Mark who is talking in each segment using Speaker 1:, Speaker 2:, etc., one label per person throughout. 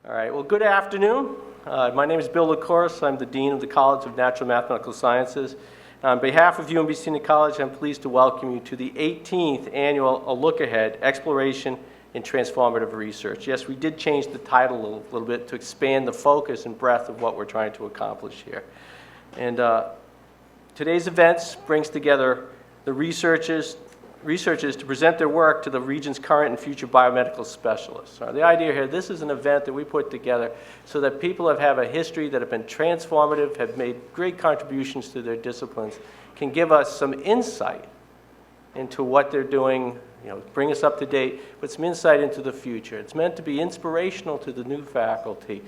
Speaker 1: All right, well, good afternoon. My name is Bill LaCourse. I'm the Dean of the College of Natural Mathematical Sciences. On behalf of UMBC and the College, I'm pleased to welcome you to the 18th annual A Look Ahead Exploration in Transformative Research. Yes, we did change the title a little bit to expand the focus and breadth of what we're trying to accomplish here. And today's events brings together the researchers to present their work to the region's current and future biomedical specialists. The idea here, this is an event that we put together so that people that have a history that have been transformative, have made great contributions to their disciplines, can give us some insight into what they're doing, bring us up to date, but some insight into the future. It's meant to be inspirational to the new faculty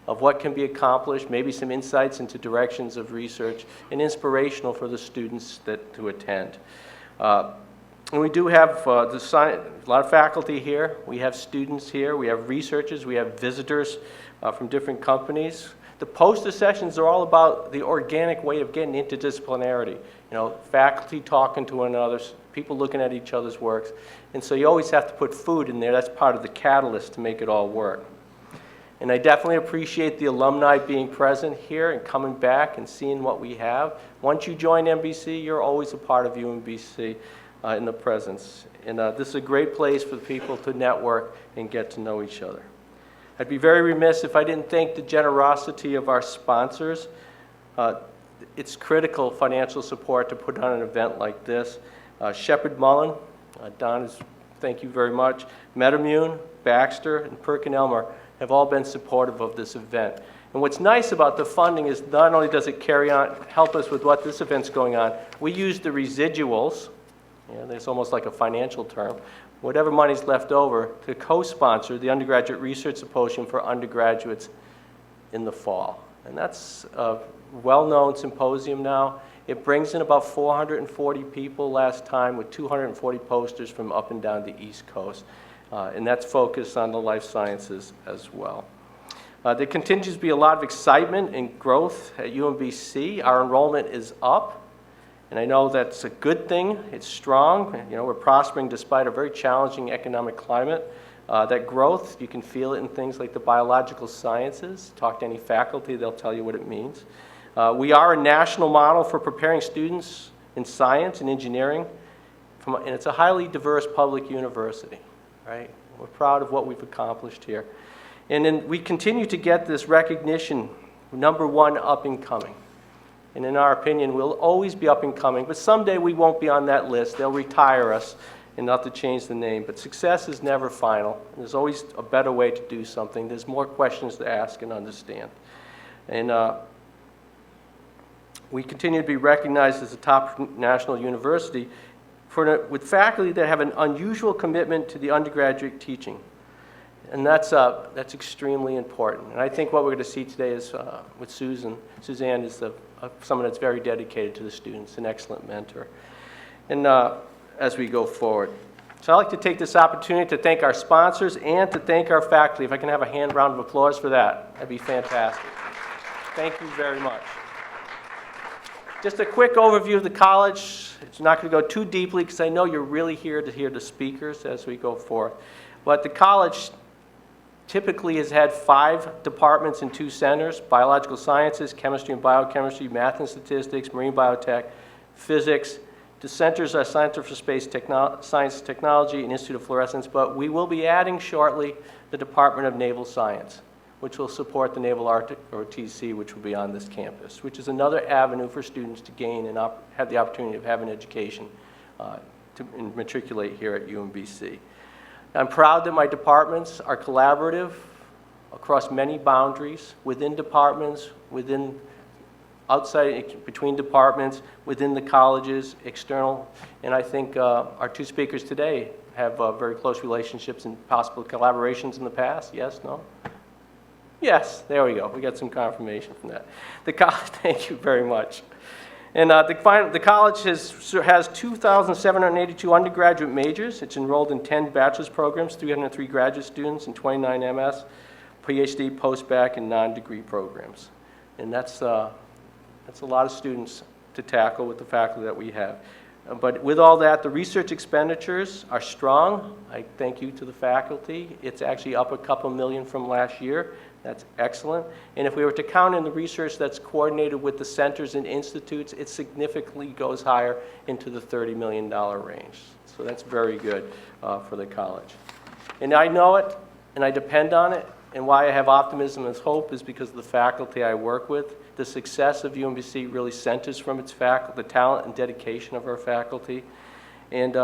Speaker 1: of what can be accomplished, maybe some insights into directions of research, and inspirational for the students to attend. And we do have a lot of faculty here. We have students here. We have researchers. We have visitors from different companies. The poster sessions are all about the organic way of getting interdisciplinarity. Faculty talking to one another, people looking at each other's works. And so you always have to put food in there. That's part of the catalyst to make it all work. And I definitely appreciate the alumni being present here and coming back and seeing what we have. Once you join MBC, you're always a part of UMBC. In the presence. And this is a great place for people to network and get to know each other. I'd be very remiss if I didn't thank the generosity of our sponsors. It's critical financial support to put on an event like this. Shepard Mullen, Don, thank you very much. MedImmune, Baxter, and PerkinElmer have all been supportive of this event. And what's nice about the funding is not only does it help us with what this event's going on, we use the residuals. There's almost like a financial term. Whatever money's left over to co-sponsor the Undergraduate Research Symposium for undergraduates in the fall. And that's a well-known symposium now. It brings in about 440 people last time with 240 posters from up and down the East Coast. And that's focused on the life sciences as well. There continues to be a lot of excitement and growth at UMBC. Our enrollment is up. And I know that's a good thing. It's strong. We're prospering despite a very challenging economic climate. That growth, you can feel it in things like the biological sciences. Talk to any faculty, they'll tell you what it means. We are a national model for preparing students in science and engineering. And it's a highly diverse public university, right? We're proud of what we've accomplished here. And then we continue to get this recognition, #1 up and coming. And in our opinion, we'll always be up and coming, but someday we won't be on that list. They'll retire us and not to change the name. But success is never final. There's always a better way to do something. There's more questions to ask and understand. And we continue to be recognized as a top national university with faculty that have an unusual commitment to the undergraduate teaching. And that's extremely important. And I think what we're going to see today is with Suzanne is someone that's very dedicated to the students, an excellent mentor. And as we go forward. So I'd like to take this opportunity to thank our sponsors and to thank our faculty. If I can have a round of applause for that, that'd be fantastic. Thank you very much. Just a quick overview of the college. It's not going to go too deeply because I know you're really here to hear the speakers as we go forth. But the college typically has had 5 departments and 2 centers: biological sciences, chemistry and biochemistry, math and statistics, marine biotech, physics. The centers are Center for Space Science and Technology and Institute of Fluorescence, but we will be adding shortly the Department of Naval Science, which will support the Naval ROTC, which will be on this campus, which is another avenue for students to gain and have the opportunity of having education to matriculate here at UMBC. I'm proud that my departments are collaborative across many boundaries, within departments, outside, between departments, within the colleges, external. And I think our 2 speakers today have very close relationships and possible collaborations in the past. Yes, no? Yes, there we go. We got some confirmation from that. The college, thank you very much. And the college has 2,782 undergraduate majors. It's enrolled in 10 bachelor's programs, 303 graduate students, and 29 MS, Ph.D, post-bac, and non-degree programs. And that's a lot of students to tackle with the faculty that we have. But with all that, the research expenditures are strong. I thank you to the faculty. It's actually up a couple million from last year. That's excellent. And if we were to count in the research that's coordinated with the centers and institutes, it significantly goes higher into the $30 million range. So that's very good for the college. And I know it, and I depend on it, and why I have optimism and hope is because of the faculty I work with. The success of UMBC really centers from its faculty, the talent and dedication of our faculty. And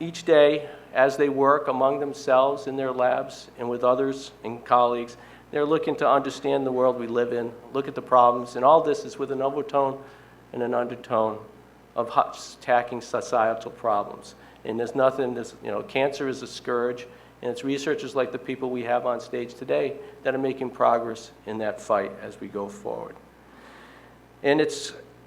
Speaker 1: each day, as they work among themselves in their labs and with others and colleagues, they're looking to understand the world we live in, look at the problems, and all this is with an overtone and an undertone of attacking societal problems. And there's nothing, cancer is a scourge, and it's researchers like the people we have on stage today that are making progress in that fight as we go forward. And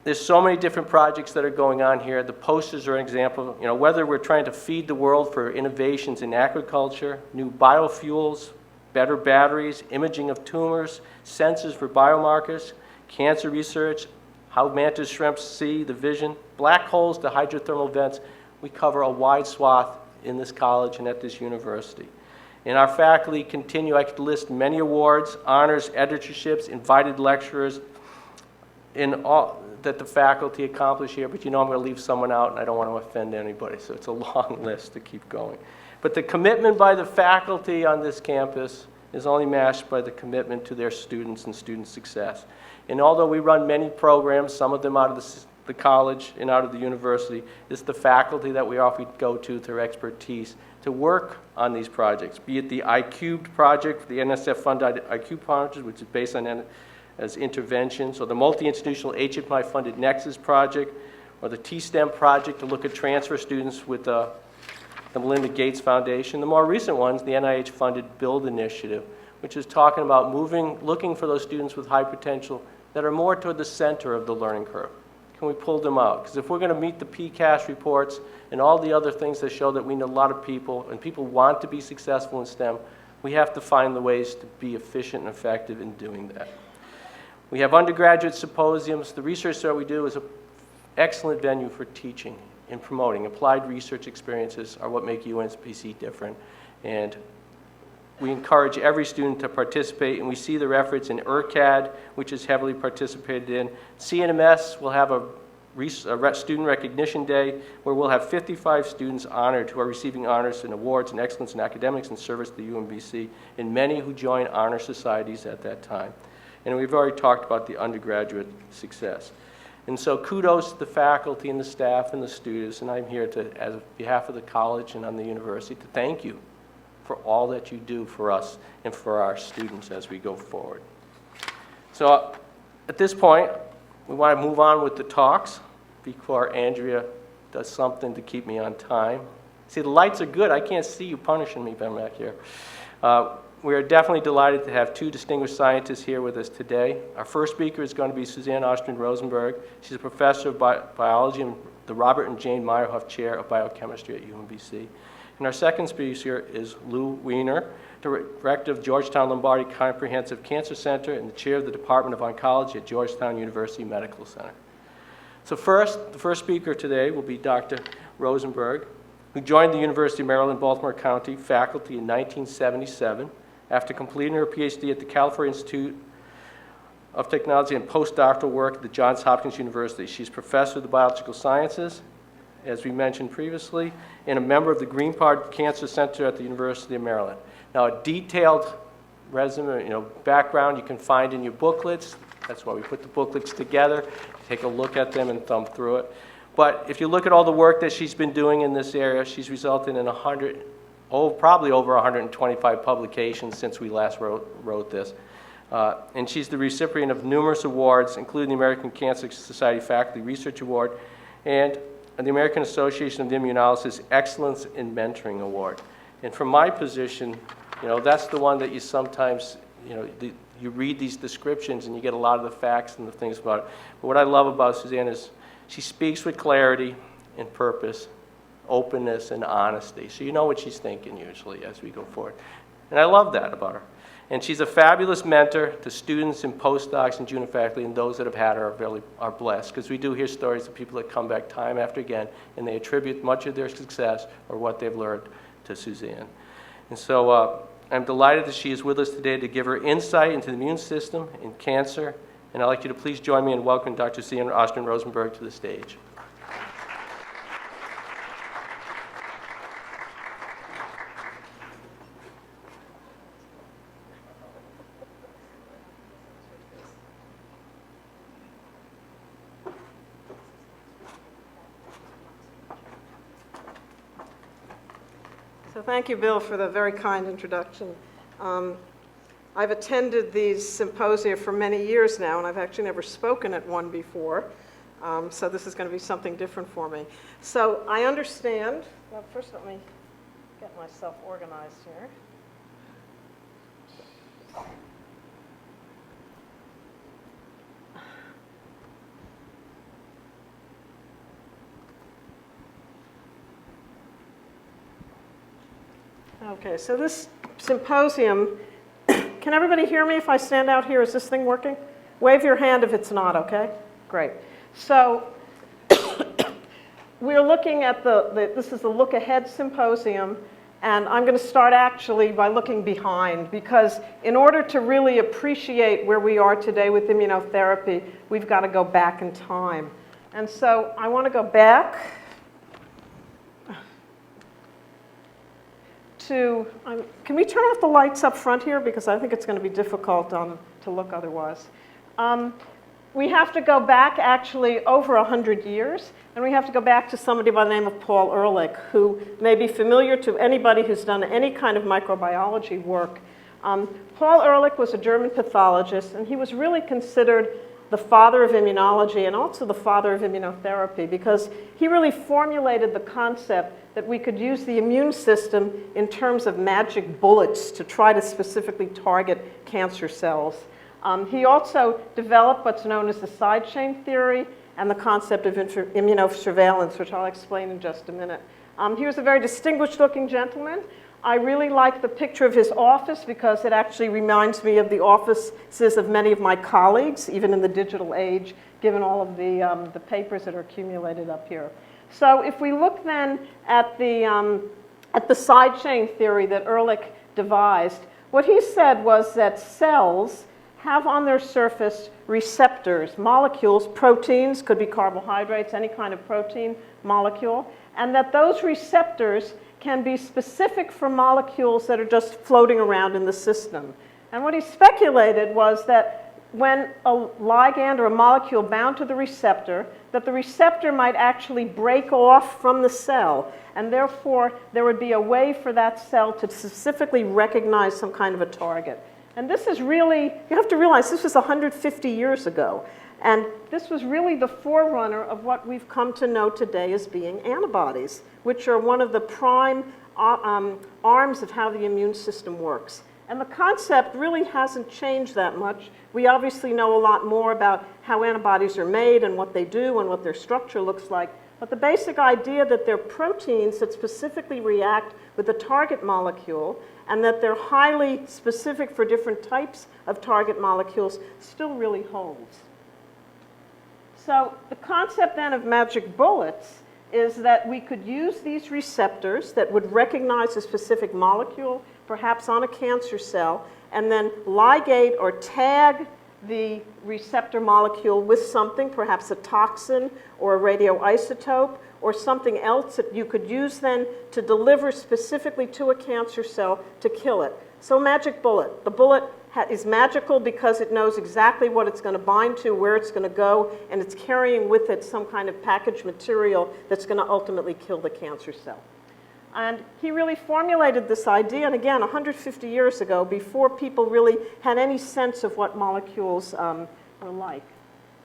Speaker 1: there's so many different projects that are going on here. The posters are an example. Whether we're trying to feed the world for innovations in agriculture, new biofuels, better batteries, imaging of tumors, sensors for biomarkers, cancer research, how mantis shrimps see the vision, black holes to hydrothermal vents. We cover a wide swath in this college and at this university. And our faculty continue, I could list many awards, honors, editorships, invited lecturers, in all that the faculty accomplish here, but I'm going to leave someone out and I don't want to offend anybody, so it's a long list to keep going. But the commitment by the faculty on this campus is only matched by the commitment to their students and student success. And although we run many programs, some of them out of the college and out of the university, it's the faculty that we often go to their expertise to work on these projects, be it the I-Cubed project, the NSF-funded I-Cubed project, which is based on as interventions, or the multi-institutional HMI-funded Nexus project, or the T-STEM project to look at transfer students with the Melinda Gates Foundation. The more recent ones, the NIH-funded BUILD initiative, which is talking about looking for those students with high potential that are more toward the center of the learning curve. Can we pull them out? Because if we're going to meet the PCAST reports and all the other things that show that we need a lot of people, and people want to be successful in STEM, we have to find the ways to be efficient and effective in doing that. We have undergraduate symposiums. The research that we do is an excellent venue for teaching and promoting. Applied research experiences are what make UMBC different. And we encourage every student to participate, and we see their efforts in ERCAD, which is heavily participated in. CNMS will have a student recognition day where we'll have 55 students honored who are receiving honors and awards and excellence in academics and service to the UMBC, and many who join honor societies at that time. And we've already talked about the undergraduate success. And so kudos to the faculty and the staff and the students, and I'm here to, on behalf of the college and on the university, to thank you for all that you do for us and for our students as we go forward. So at this point, we want to move on with the talks before Andrea does something to keep me on time. See, the lights are good. I can't see you punishing me back here. We are definitely delighted to have two distinguished scientists here with us today. Our first speaker is going to be Suzanne Ostrand-Rosenberg. She's a professor of biology in the Robert and Jane Meyerhoff Chair of Biochemistry at UMBC. And our second speaker is Lou Weiner, Director of Georgetown Lombardi Comprehensive Cancer Center and the Chair of the Department of Oncology at Georgetown University Medical Center. So the first speaker today will be Dr. Rosenberg, who joined the University of Maryland, Baltimore County faculty in 1977 after completing her Ph.D. at the California Institute of Technology and postdoctoral work at the Johns Hopkins University. She's professor of the biological sciences, as we mentioned previously, and a member of the Greenpard Cancer Center at the University of Maryland. Now, a detailed resume, background you can find in your booklets. That's why we put the booklets together. Take a look at them and thumb through it. But if you look at all the work that she's been doing in this area, she's resulted in probably over 125 publications since we last wrote this. And she's the recipient of numerous awards, including the American Cancer Society Faculty Research Award and the American Association of Immunology Excellence in Mentoring Award. And from my position, that's the one that you sometimes, you read these descriptions and you get a lot of the facts and the things about it. But what I love about Suzanne is she speaks with clarity and purpose, openness and honesty. So you know what she's thinking usually as we go forward. And I love that about her. And she's a fabulous mentor to students and postdocs and junior faculty, and those that have had her really are blessed, because we do hear stories of people that come back time after again, and they attribute much of their success or what they've learned to Suzanne. And so I'm delighted that she is with us today to give her insight into the immune system and cancer, and I'd like you to please join me in welcoming Dr. Suzanne Ostrand-Rosenberg to the stage.
Speaker 2: So thank you, Bill, for the very kind introduction. I've attended these symposia for many years now, and I've actually never spoken at one before. So this is going to be something different for me. So I understand. Well, first let me get myself organized here. Okay, so this symposium, can everybody hear me if I stand out here? Is this thing working? Wave your hand if it's not, okay? Great. So we're looking at this is the Look Ahead Symposium, and I'm going to start actually by looking behind, because in order to really appreciate where we are today with immunotherapy, we've got to go back in time. And so I want to go back to, can we turn off the lights up front here? Because I think it's going to be difficult to look otherwise. We have to go back actually over 100 years, and we have to go back to somebody by the name of Paul Ehrlich, who may be familiar to anybody who's done any kind of microbiology work. Paul Ehrlich was a German pathologist, and he was really considered the father of immunology and also the father of immunotherapy, because he really formulated the concept that we could use the immune system in terms of magic bullets to try to specifically target cancer cells. He also developed what's known as the side chain theory and the concept of immunosurveillance, which I'll explain in just a minute. He was a very distinguished looking gentleman. I really like the picture of his office because it actually reminds me of the offices of many of my colleagues, even in the digital age, given all of the papers that are accumulated up here. So if we look then at the side chain theory that Ehrlich devised, what he said was that cells have on their surface receptors, molecules, proteins, could be carbohydrates, any kind of protein molecule, and that those receptors can be specific for molecules that are just floating around in the system. And what he speculated was that when a ligand or a molecule bound to the receptor, that the receptor might actually break off from the cell, and therefore there would be a way for that cell to specifically recognize some kind of a target. And this is really, you have to realize this was 150 years ago, and this was really the forerunner of what we've come to know today as being antibodies, which are one of the prime arms of how the immune system works. And the concept really hasn't changed that much. We obviously know a lot more about how antibodies are made and what they do and what their structure looks like. But the basic idea that they're proteins that specifically react with a target molecule and that they're highly specific for different types of target molecules still really holds. So the concept then of magic bullets is that we could use these receptors that would recognize a specific molecule, perhaps on a cancer cell, and then ligate or tag the receptor molecule with something, perhaps a toxin or a radioisotope or something else that you could use then to deliver specifically to a cancer cell to kill it. So magic bullet. The bullet is magical because it knows exactly what it's going to bind to, where it's going to go, and it's carrying with it some kind of packaged material that's going to ultimately kill the cancer cell. And he really formulated this idea, and again, 150 years ago, before people really had any sense of what molecules were like.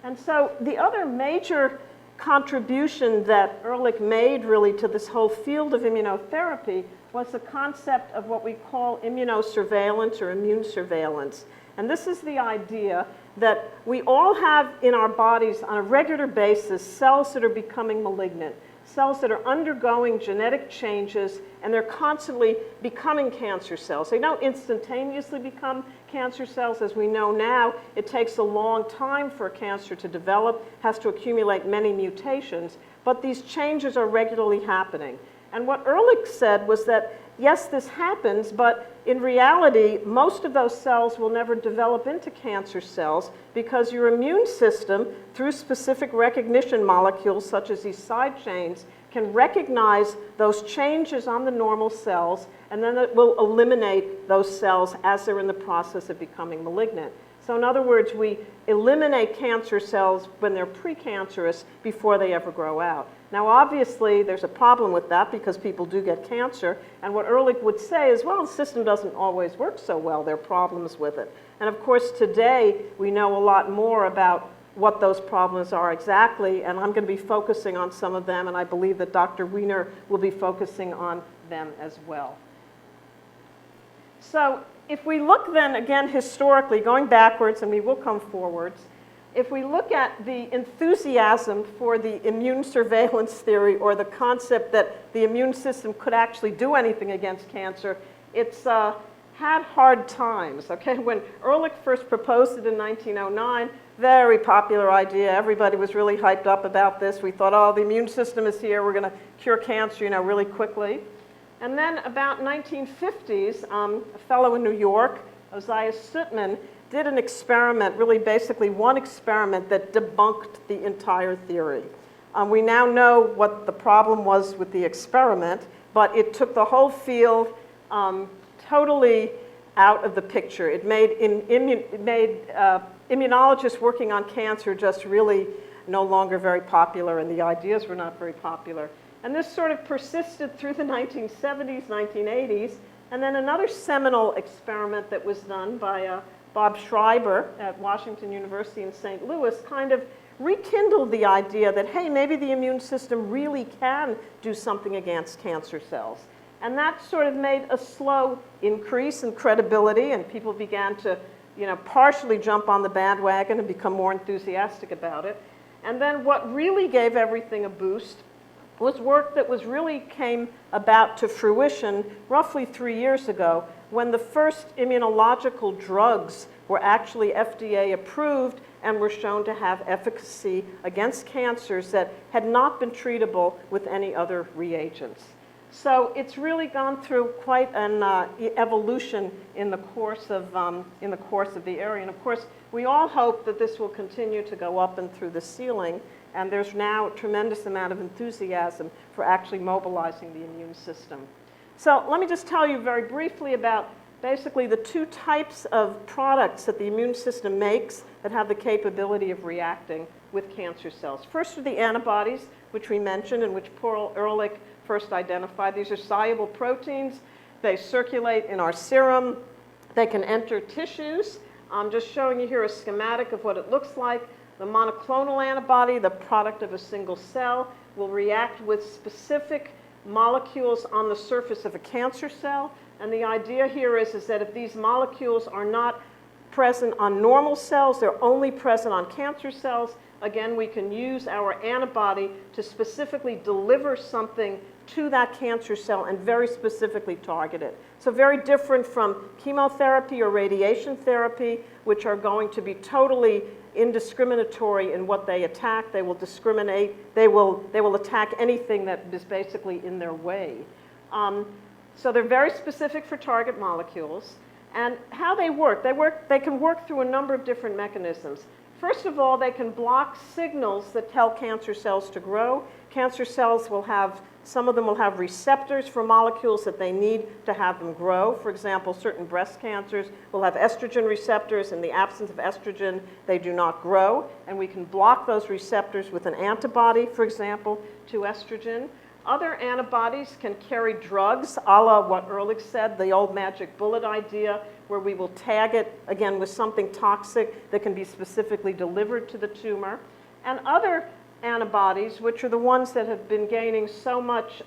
Speaker 2: And so the other major contribution that Ehrlich made really to this whole field of immunotherapy was the concept of what we call immunosurveillance or immune surveillance. And this is the idea that we all have in our bodies on a regular basis cells that are becoming malignant. cells that are undergoing genetic changes, and they're constantly becoming cancer cells. They don't instantaneously become cancer cells. As we know now, it takes a long time for a cancer to develop, has to accumulate many mutations, but these changes are regularly happening. And what Ehrlich said was that, yes, this happens, but in reality, most of those cells will never develop into cancer cells because your immune system, through specific recognition molecules such as these side chains, can recognize those changes on the normal cells, and then it will eliminate those cells as they're in the process of becoming malignant. So in other words, we eliminate cancer cells when they're precancerous before they ever grow out. Now obviously there's a problem with that because people do get cancer, and what Ehrlich would say is, well, the system doesn't always work so well, there are problems with it. And of course today we know a lot more about what those problems are exactly, and I'm going to be focusing on some of them, and I believe that Dr. Weiner will be focusing on them as well. So if we look then again historically, going backwards, and we will come forwards, if we look at the enthusiasm for the immune surveillance theory, or the concept that the immune system could actually do anything against cancer, it's had hard times. Okay? When Ehrlich first proposed it in 1909, very popular idea. Everybody was really hyped up about this. We thought, oh, the immune system is here. We're going to cure cancer, really quickly. And then about 1950s, a fellow in New York, Ozias Sutman, did an experiment, really basically one experiment that debunked the entire theory. We now know what the problem was with the experiment, but it took the whole field totally out of the picture. It made immunologists working on cancer just really no longer very popular, and the ideas were not very popular. And this sort of persisted through the 1970s, 1980s, and then another seminal experiment that was done by Bob Schreiber at Washington University in St. Louis kind of rekindled the idea that, hey, maybe the immune system really can do something against cancer cells. And that sort of made a slow increase in credibility, and people began to, partially jump on the bandwagon and become more enthusiastic about it. And then what really gave everything a boost was work that really came about to fruition roughly 3 years ago, when the first immunological drugs were actually FDA approved and were shown to have efficacy against cancers that had not been treatable with any other reagents. So it's really gone through quite an evolution in the course of the area. And of course, we all hope that this will continue to go up and through the ceiling. And there's now a tremendous amount of enthusiasm for actually mobilizing the immune system. So let me just tell you very briefly about basically the two types of products that the immune system makes that have the capability of reacting with cancer cells. First are the antibodies, which we mentioned and which Paul Ehrlich first identified. These are soluble proteins. They circulate in our serum. They can enter tissues. I'm just showing you here a schematic of what it looks like. The monoclonal antibody, the product of a single cell, will react with specific molecules on the surface of a cancer cell. And the idea here is that if these molecules are not present on normal cells, they're only present on cancer cells, again, we can use our antibody to specifically deliver something to that cancer cell and very specifically target it. So very different from chemotherapy or radiation therapy, which are going to be totally indiscriminatory in what they attack. They will discriminate. They will attack anything that is basically in their way. So they're very specific for target molecules. And how they work, they can work through a number of different mechanisms. First of all, they can block signals that tell cancer cells to grow. Cancer cells will have, some of them will have receptors for molecules that they need to have them grow. For example, certain breast cancers will have estrogen receptors. In the absence of estrogen, they do not grow. And we can block those receptors with an antibody, for example, to estrogen. Other antibodies can carry drugs, a la what Ehrlich said, the old magic bullet idea, where we will tag it, again, with something toxic that can be specifically delivered to the tumor. And other antibodies, which are the ones that have been gaining so much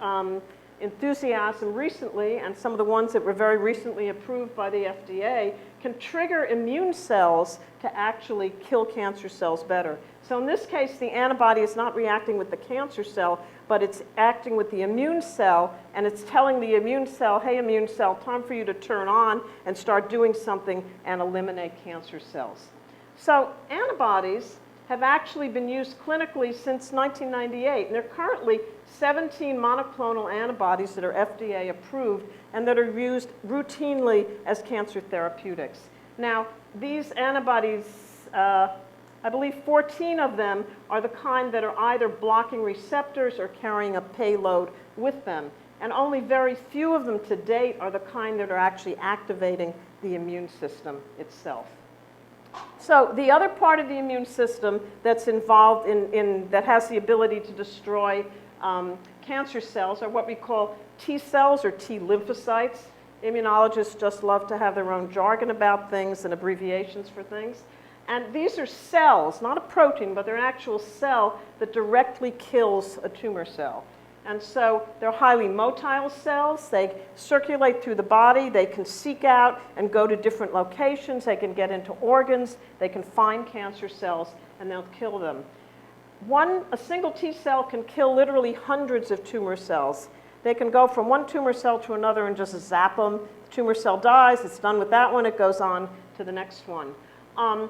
Speaker 2: enthusiasm recently, and some of the ones that were very recently approved by the FDA, can trigger immune cells to actually kill cancer cells better. So in this case, the antibody is not reacting with the cancer cell, but it's acting with the immune cell, and it's telling the immune cell, hey, immune cell, time for you to turn on and start doing something and eliminate cancer cells. So antibodies have actually been used clinically since 1998, and there are currently 17 monoclonal antibodies that are FDA approved and that are used routinely as cancer therapeutics. Now, these antibodies, I believe 14 of them are the kind that are either blocking receptors or carrying a payload with them. And only very few of them to date are the kind that are actually activating the immune system itself. So the other part of the immune system that's involved that has the ability to destroy cancer cells are what we call T cells or T lymphocytes. Immunologists just love to have their own jargon about things and abbreviations for things. And these are cells, not a protein, but they're an actual cell that directly kills a tumor cell. And so they're highly motile cells. They circulate through the body. They can seek out and go to different locations. They can get into organs. They can find cancer cells, and they'll kill them. A single T cell can kill literally hundreds of tumor cells. They can go from one tumor cell to another and just zap them. The tumor cell dies. It's done with that one. It goes on to the next one. And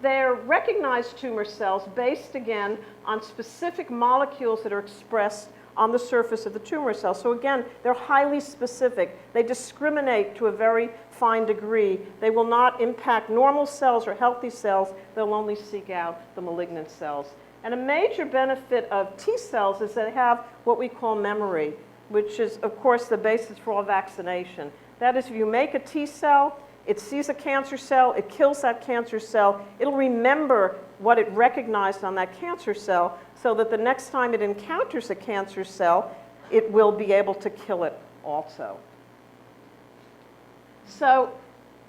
Speaker 2: they're recognized tumor cells based, again, on specific molecules that are expressed on the surface of the tumor cell. So again, they're highly specific. They discriminate to a very fine degree. They will not impact normal cells or healthy cells. They'll only seek out the malignant cells. And a major benefit of T cells is they have what we call memory, which is, of course, the basis for all vaccination. That is, if you make a T cell, it sees a cancer cell, it kills that cancer cell, it'll remember what it recognized on that cancer cell so that the next time it encounters a cancer cell, it will be able to kill it also. So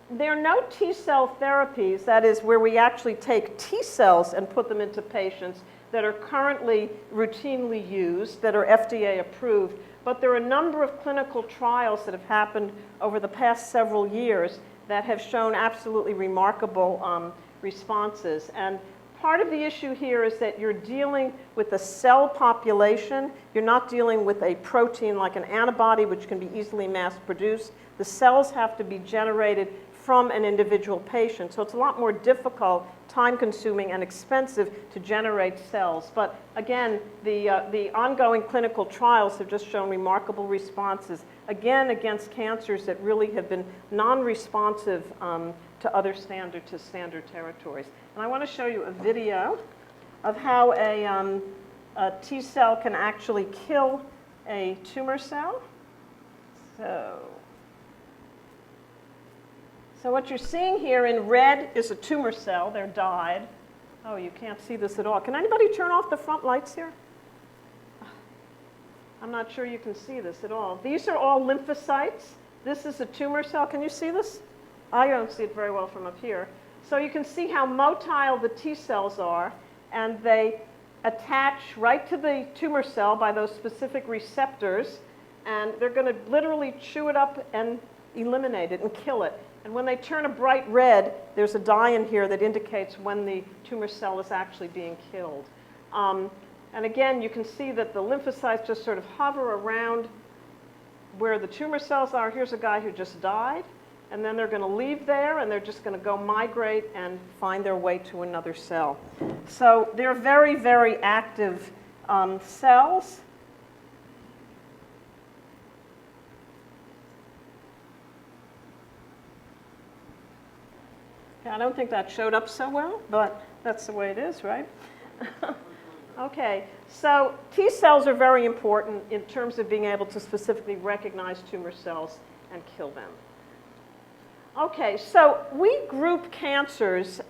Speaker 2: there are no T cell therapies, that is where we actually take T cells and put them into patients, that are currently routinely used, that are FDA approved, but there are a number of clinical trials that have happened over the past several years that have shown absolutely remarkable responses. And part of the issue here is that you're dealing with a cell population. You're not dealing with a protein like an antibody, which can be easily mass-produced. The cells have to be generated from an individual patient. So it's a lot more difficult, time-consuming, and expensive to generate cells. But again, the ongoing clinical trials have just shown remarkable responses, again, against cancers that really have been non-responsive to other standard territories. And I want to show you a video of how a T cell can actually kill a tumor cell. So what you're seeing here in red is a tumor cell. They're dyed. Oh, you can't see this at all. Can anybody turn off the front lights here? I'm not sure you can see this at all. These are all lymphocytes. This is a tumor cell. Can you see this? I don't see it very well from up here. So you can see how motile the T cells are, and they attach right to the tumor cell by those specific receptors, and they're going to literally chew it up and eliminate it and kill it. And when they turn a bright red, there's a dye in here that indicates when the tumor cell is actually being killed. And again, you can see that the lymphocytes just sort of hover around where the tumor cells are. Here's a guy who just died. And then they're going to leave there, and they're just going to go migrate and find their way to another cell. So they're very, very active cells. I don't think that showed up so well, but that's the way it is, right? Okay, so T cells are very important in terms of being able to specifically recognize tumor cells and kill them. Okay, so we group cancers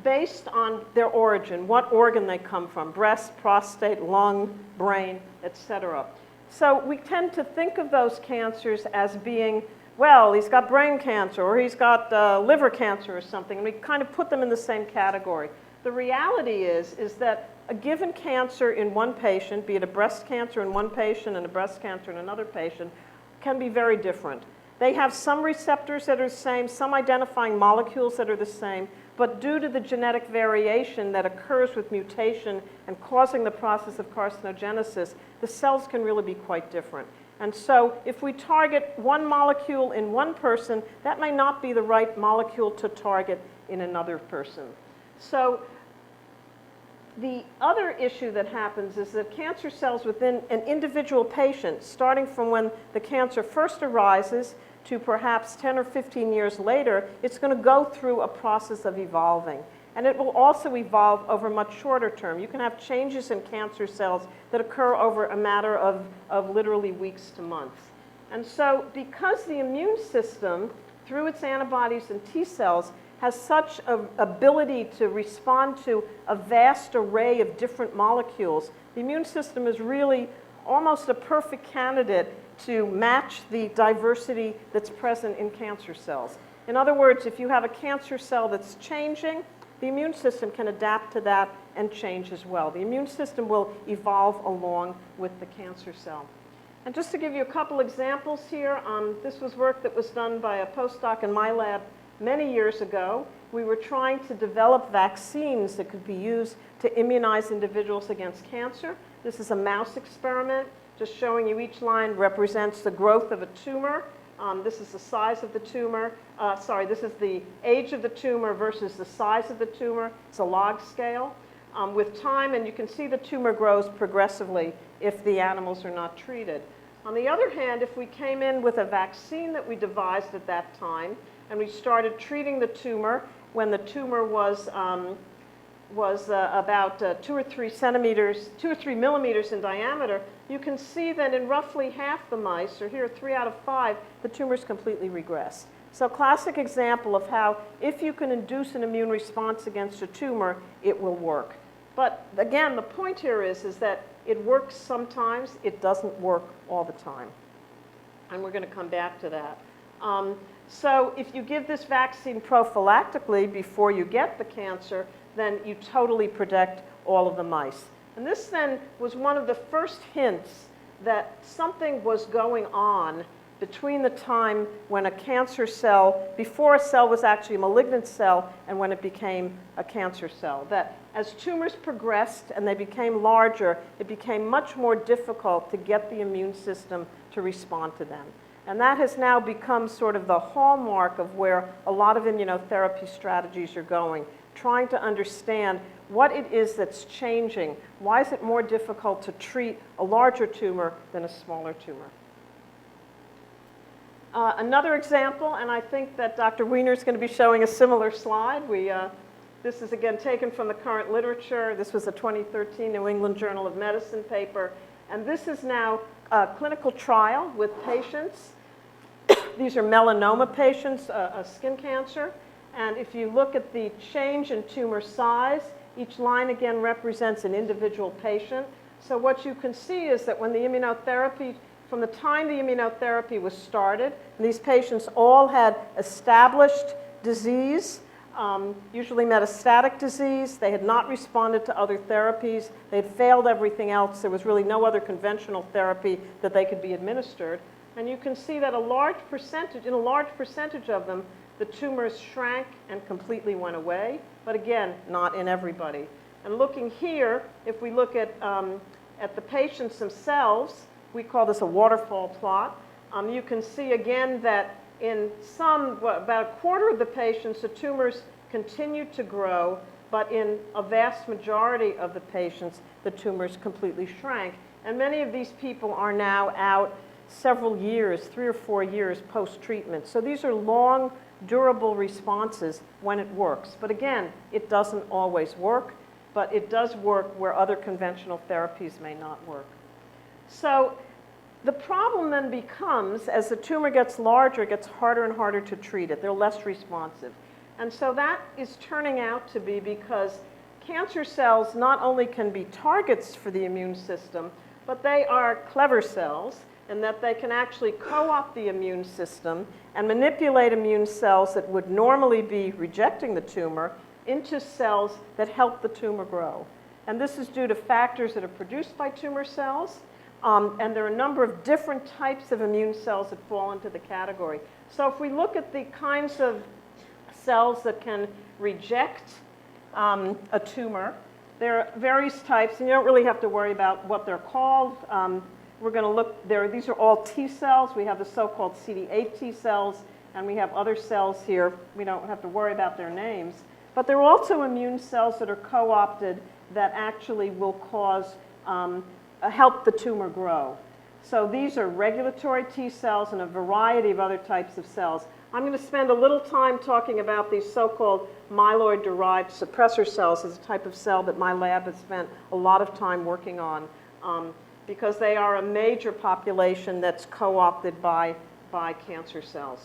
Speaker 2: based on their origin, what organ they come from, breast, prostate, lung, brain, etc. So we tend to think of those cancers as being, well, he's got brain cancer or he's got liver cancer or something, and we kind of put them in the same category. The reality is that a given cancer in one patient, be it a breast cancer in one patient and a breast cancer in another patient, can be very different. They have some receptors that are the same, some identifying molecules that are the same, but due to the genetic variation that occurs with mutation and causing the process of carcinogenesis, the cells can really be quite different. And so if we target one molecule in one person, that may not be the right molecule to target in another person. So the other issue that happens is that cancer cells within an individual patient, starting from when the cancer first arises to perhaps 10 or 15 years later, it's going to go through a process of evolving. And it will also evolve over much shorter term. You can have changes in cancer cells that occur over a matter of literally weeks to months. And so because the immune system, through its antibodies and T cells, has such an ability to respond to a vast array of different molecules, the immune system is really almost a perfect candidate to match the diversity that's present in cancer cells. In other words, if you have a cancer cell that's changing, the immune system can adapt to that and change as well. The immune system will evolve along with the cancer cell. And just to give you a couple examples here, this was work that was done by a postdoc in my lab many years ago. We were trying to develop vaccines that could be used to immunize individuals against cancer. This is a mouse experiment, just showing you each line represents the growth of a tumor. This is the size of the tumor. This is the age of the tumor versus the size of the tumor. It's a log scale. With time, and you can see the tumor grows progressively if the animals are not treated. On the other hand, if we came in with a vaccine that we devised at that time, and we started treating the tumor when the tumor was about 2 or 3 millimeters in diameter, you can see that in roughly half the mice, or here 3 out of 5, the tumors completely regressed. So classic example of how if you can induce an immune response against a tumor, it will work. But again, the point here is that it works sometimes, it doesn't work all the time. And we're going to come back to that. So if you give this vaccine prophylactically before you get the cancer, then you totally protect all of the mice. And this then was one of the first hints that something was going on between the time when a cancer cell, before a cell was actually a malignant cell, and when it became a cancer cell. That as tumors progressed and they became larger, it became much more difficult to get the immune system to respond to them. And that has now become sort of the hallmark of where a lot of immunotherapy strategies are going, trying to understand what it is that's changing. Why is it more difficult to treat a larger tumor than a smaller tumor? Another example, and I think that Dr. Weiner is going to be showing a similar slide. This is again taken from the current literature. This was a 2013 New England Journal of Medicine paper. And this is now a clinical trial with patients. These are melanoma patients, a skin cancer. And if you look at the change in tumor size, each line again represents an individual patient. So what you can see is that when the immunotherapy, from the time the immunotherapy was started, and these patients all had established disease, usually metastatic disease. They had not responded to other therapies. They had failed everything else. There was really no other conventional therapy that they could be administered. And you can see that in a large percentage of them, the tumors shrank and completely went away. But again, not in everybody. And looking here, if we look at the patients themselves, we call this a waterfall plot. You can see again that in about a quarter of the patients, the tumors continued to grow, but in a vast majority of the patients, the tumors completely shrank. And many of these people are now out several years, 3 or 4 years post-treatment. So these are long, durable responses when it works. But again, it doesn't always work, but it does work where other conventional therapies may not work. So the problem then becomes, as the tumor gets larger, it gets harder and harder to treat it. They're less responsive. And so that is turning out to be because cancer cells not only can be targets for the immune system, but they are clever cells, and that they can actually co-opt the immune system and manipulate immune cells that would normally be rejecting the tumor into cells that help the tumor grow. And this is due to factors that are produced by tumor cells. And there are a number of different types of immune cells that fall into the category. So if we look at the kinds of cells that can reject a tumor, there are various types, and you don't really have to worry about what they're called. We're going to look there. These are all T cells. We have the so-called CD8 T cells, and we have other cells here. We don't have to worry about their names. But there are also immune cells that are co-opted that actually will cause, help the tumor grow. So these are regulatory T cells and a variety of other types of cells. I'm going to spend a little time talking about these so-called myeloid-derived suppressor cells as a type of cell that my lab has spent a lot of time working on, because they are a major population that's co-opted by cancer cells.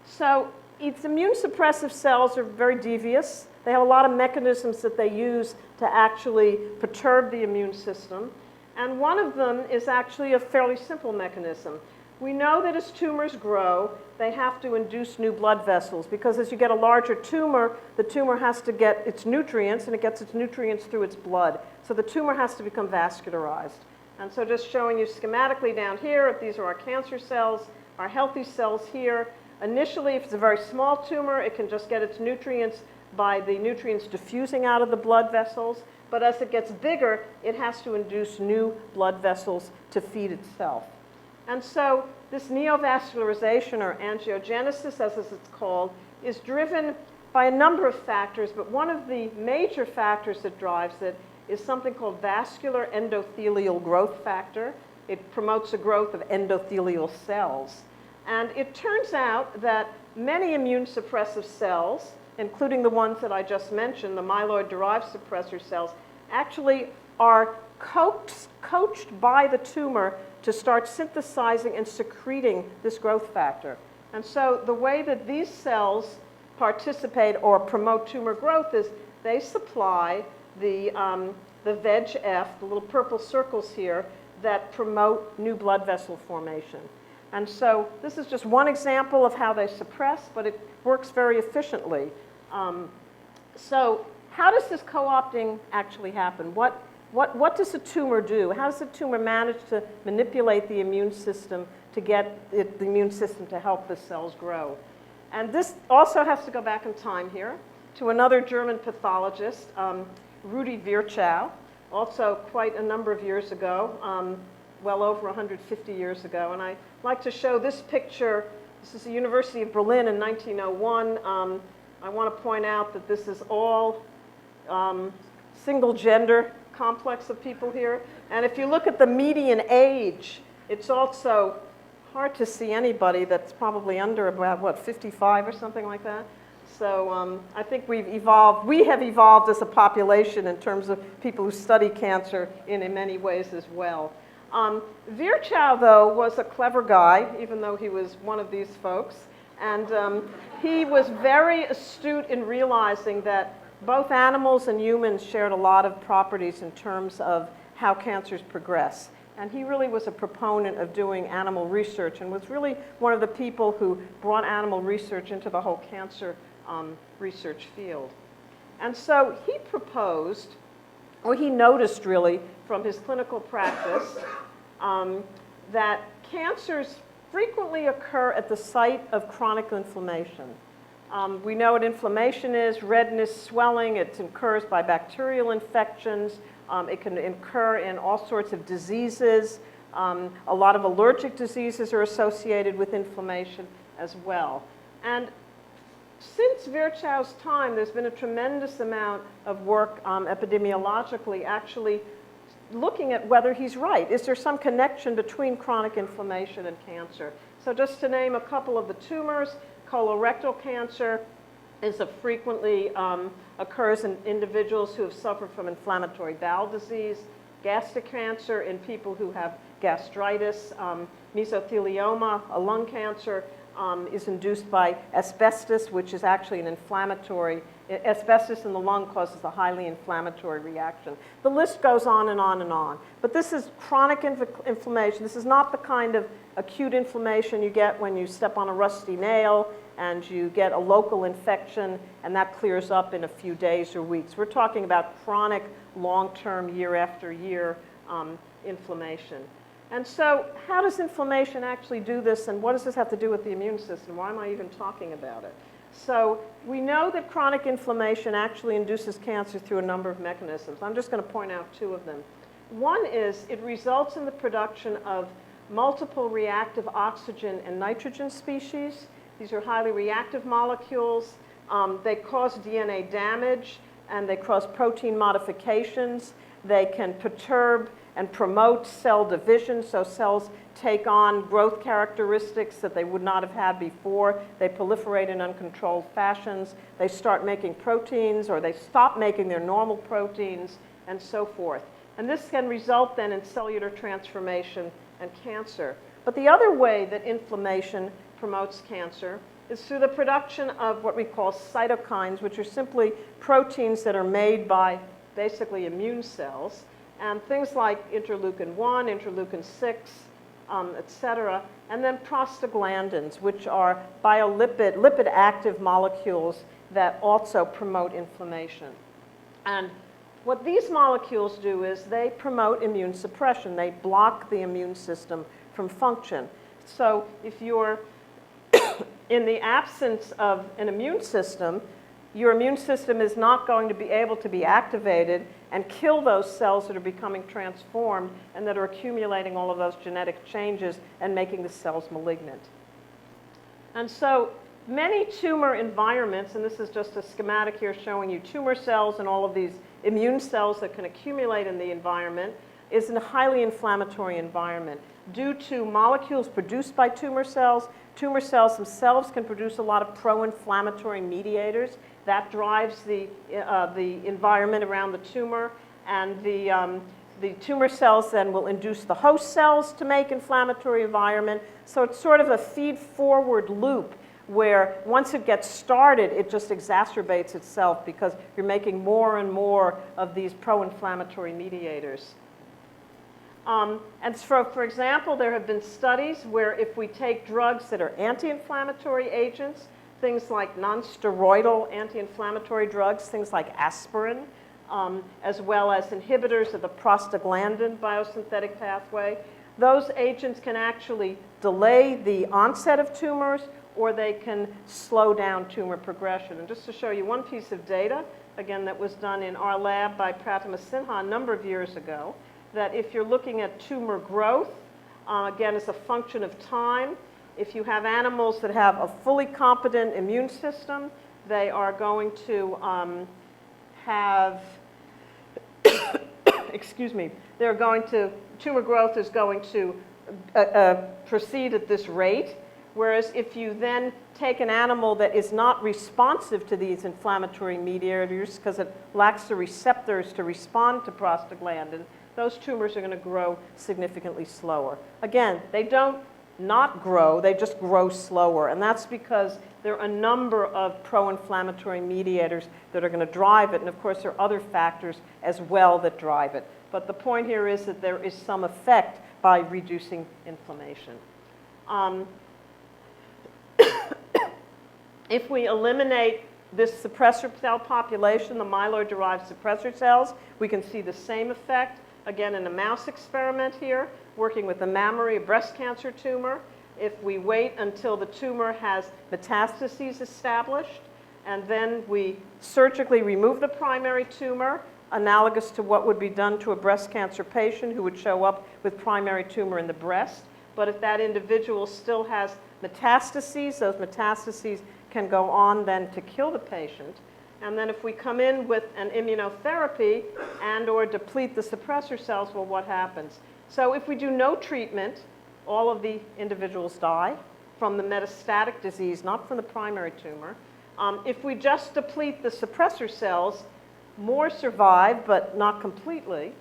Speaker 2: So its immune suppressive cells are very devious. They have a lot of mechanisms that they use to actually perturb the immune system. And one of them is actually a fairly simple mechanism. We know that as tumors grow, they have to induce new blood vessels, because as you get a larger tumor, the tumor has to get its nutrients, and it gets its nutrients through its blood. So the tumor has to become vascularized. And so just showing you schematically down here, if these are our cancer cells, our healthy cells here, initially, if it's a very small tumor, it can just get its nutrients by the nutrients diffusing out of the blood vessels. But as it gets bigger, it has to induce new blood vessels to feed itself. And so this neovascularization, or angiogenesis as it's called, is driven by a number of factors, but one of the major factors that drives it is something called vascular endothelial growth factor. It promotes the growth of endothelial cells. And it turns out that many immune suppressive cells, including the ones that I just mentioned, the myeloid-derived suppressor cells, actually are coached by the tumor to start synthesizing and secreting this growth factor. And so the way that these cells participate or promote tumor growth is they supply the VEGF, the little purple circles here, that promote new blood vessel formation. And so this is just one example of how they suppress, but it works very efficiently. So how does this co-opting actually happen? What does a tumor do? How does the tumor manage to manipulate the immune system to get the immune system to help the cells grow? And this also has to go back in time here to another German pathologist, Rudi Virchow, also quite a number of years ago, well over 150 years ago. And I'd like to show this picture. This is the University of Berlin in 1901. I want to point out that this is all single gender complex of people here. And if you look at the median age, it's also hard to see anybody that's probably under about, what, 55 or something like that. So I think we have evolved as a population in terms of people who study cancer in many ways as well. Virchow, though, was a clever guy, even though he was one of these folks. And he was very astute in realizing that both animals and humans shared a lot of properties in terms of how cancers progress. And he really was a proponent of doing animal research and was really one of the people who brought animal research into the whole cancer research field. And so he proposed, or he noticed really from his clinical practice, that cancers frequently occur at the site of chronic inflammation. We know what inflammation is: redness, swelling. It occurs by bacterial infections. It can occur in all sorts of diseases. A lot of allergic diseases are associated with inflammation as well. And since Virchow's time, there's been a tremendous amount of work epidemiologically actually looking at whether he's right. Is there some connection between chronic inflammation and cancer? So just to name a couple of the tumors, colorectal cancer is a frequently occurs in individuals who have suffered from inflammatory bowel disease, gastric cancer in people who have gastritis, mesothelioma, a lung cancer, is induced by asbestos, which is actually an inflammatory. Asbestos in the lung causes a highly inflammatory reaction. The list goes on and on and on. But this is chronic inflammation. This is not the kind of acute inflammation you get when you step on a rusty nail and you get a local infection and that clears up in a few days or weeks. We're talking about chronic, long-term, year after year inflammation. And so how does inflammation actually do this, and what does this have to do with the immune system? Why am I even talking about it? So we know that chronic inflammation actually induces cancer through a number of mechanisms. I'm just going to point out two of them. One is it results in the production of multiple reactive oxygen and nitrogen species. These are highly reactive molecules. They cause DNA damage, and they cause protein modifications. They can perturb and promote cell division, so cells take on growth characteristics that they would not have had before. They proliferate in uncontrolled fashions. They start making proteins, or they stop making their normal proteins, and so forth. And this can result then in cellular transformation and cancer. But the other way that inflammation promotes cancer is through the production of what we call cytokines, which are simply proteins that are made by basically immune cells. And things like interleukin-1, interleukin-6, et cetera, and then prostaglandins, which are lipid-active molecules that also promote inflammation. And what these molecules do is they promote immune suppression. They block the immune system from function. So if you're in the absence of an immune system, your immune system is not going to be able to be activated and kill those cells that are becoming transformed and that are accumulating all of those genetic changes and making the cells malignant. And so many tumor environments, and this is just a schematic here showing you tumor cells and all of these immune cells that can accumulate in the environment, is in a highly inflammatory environment. Due to molecules produced by tumor cells themselves can produce a lot of pro-inflammatory mediators. That drives the environment around the tumor, and the tumor cells then will induce the host cells to make inflammatory environment. So it's sort of a feed-forward loop where once it gets started, it just exacerbates itself because you're making more and more of these pro-inflammatory mediators. And for example, there have been studies where if we take drugs that are anti-inflammatory agents, things like non-steroidal anti-inflammatory drugs, things like aspirin, as well as inhibitors of the prostaglandin biosynthetic pathway, those agents can actually delay the onset of tumors, or they can slow down tumor progression. And just to show you one piece of data, again, that was done in our lab by Pratima Sinha a number of years ago, that if you're looking at tumor growth, again, as a function of time, if you have animals that have a fully competent immune system, they are going to have, excuse me, tumor growth is going to proceed at this rate. Whereas if you then take an animal that is not responsive to these inflammatory mediators because it lacks the receptors to respond to prostaglandin, those tumors are going to grow significantly slower. Again, they don't not grow, they just grow slower. And that's because there are a number of pro-inflammatory mediators that are going to drive it. And of course, there are other factors as well that drive it. But the point here is that there is some effect by reducing inflammation. If we eliminate this suppressor cell population, the myeloid-derived suppressor cells, we can see the same effect. Again, in a mouse experiment here, working with a mammary breast cancer tumor. If we wait until the tumor has metastases established, and then we surgically remove the primary tumor, analogous to what would be done to a breast cancer patient who would show up with primary tumor in the breast. But if that individual still has metastases, those metastases can go on then to kill the patient. And then if we come in with an immunotherapy and or deplete the suppressor cells, well, what happens? So if we do no treatment, all of the individuals die from the metastatic disease, not from the primary tumor. If we just deplete the suppressor cells, more survive, but not completely.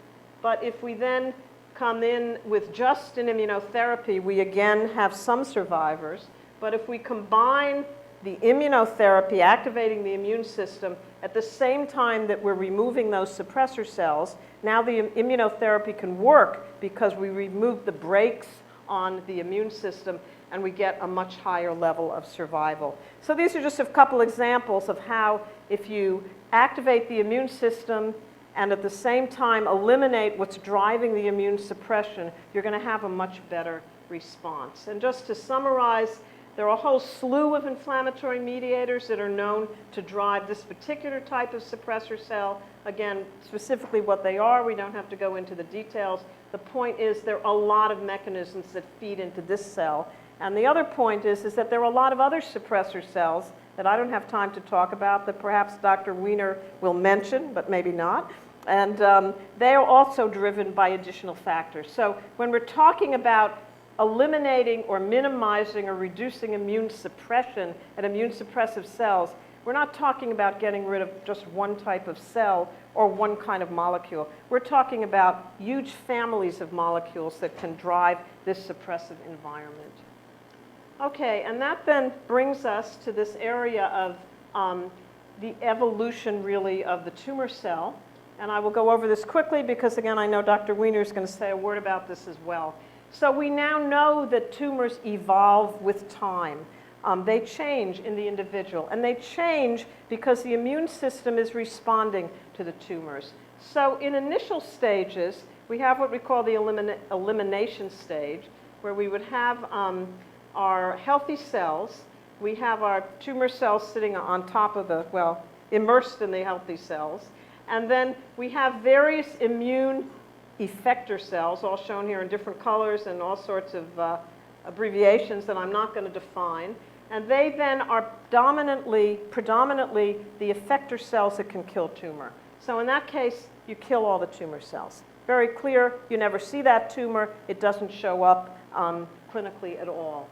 Speaker 2: But if we then come in with just an immunotherapy, we again have some survivors. But if we combine the immunotherapy, activating the immune system, at the same time that we're removing those suppressor cells, now the immunotherapy can work because we remove the brakes on the immune system and we get a much higher level of survival. So these are just a couple examples of how if you activate the immune system and at the same time eliminate what's driving the immune suppression, you're going to have a much better response. And just to summarize, there are a whole slew of inflammatory mediators that are known to drive this particular type of suppressor cell. Again, specifically what they are, we don't have to go into the details. The point is there are a lot of mechanisms that feed into this cell. And the other point is that there are a lot of other suppressor cells that I don't have time to talk about that perhaps Dr. Weiner will mention, but maybe not. And they are also driven by additional factors. So when we're talking about eliminating or minimizing or reducing immune suppression and immune suppressive cells, we're not talking about getting rid of just one type of cell or one kind of molecule. We're talking about huge families of molecules that can drive this suppressive environment. Okay, and that then brings us to this area of the evolution, really, of the tumor cell. And I will go over this quickly because, again, I know Dr. Weiner is going to say a word about this as well. So we now know that tumors evolve with time. They change in the individual, and they change because the immune system is responding to the tumors. So in initial stages, we have what we call the elimination stage, where we would have our healthy cells. We have our tumor cells sitting on top of the, well, immersed in the healthy cells. And then we have various immune effector cells, all shown here in different colors and all sorts of abbreviations that I'm not going to define. And they then are predominantly the effector cells that can kill tumor. So in that case, you kill all the tumor cells. Very clear, you never see that tumor. It doesn't show up clinically at all.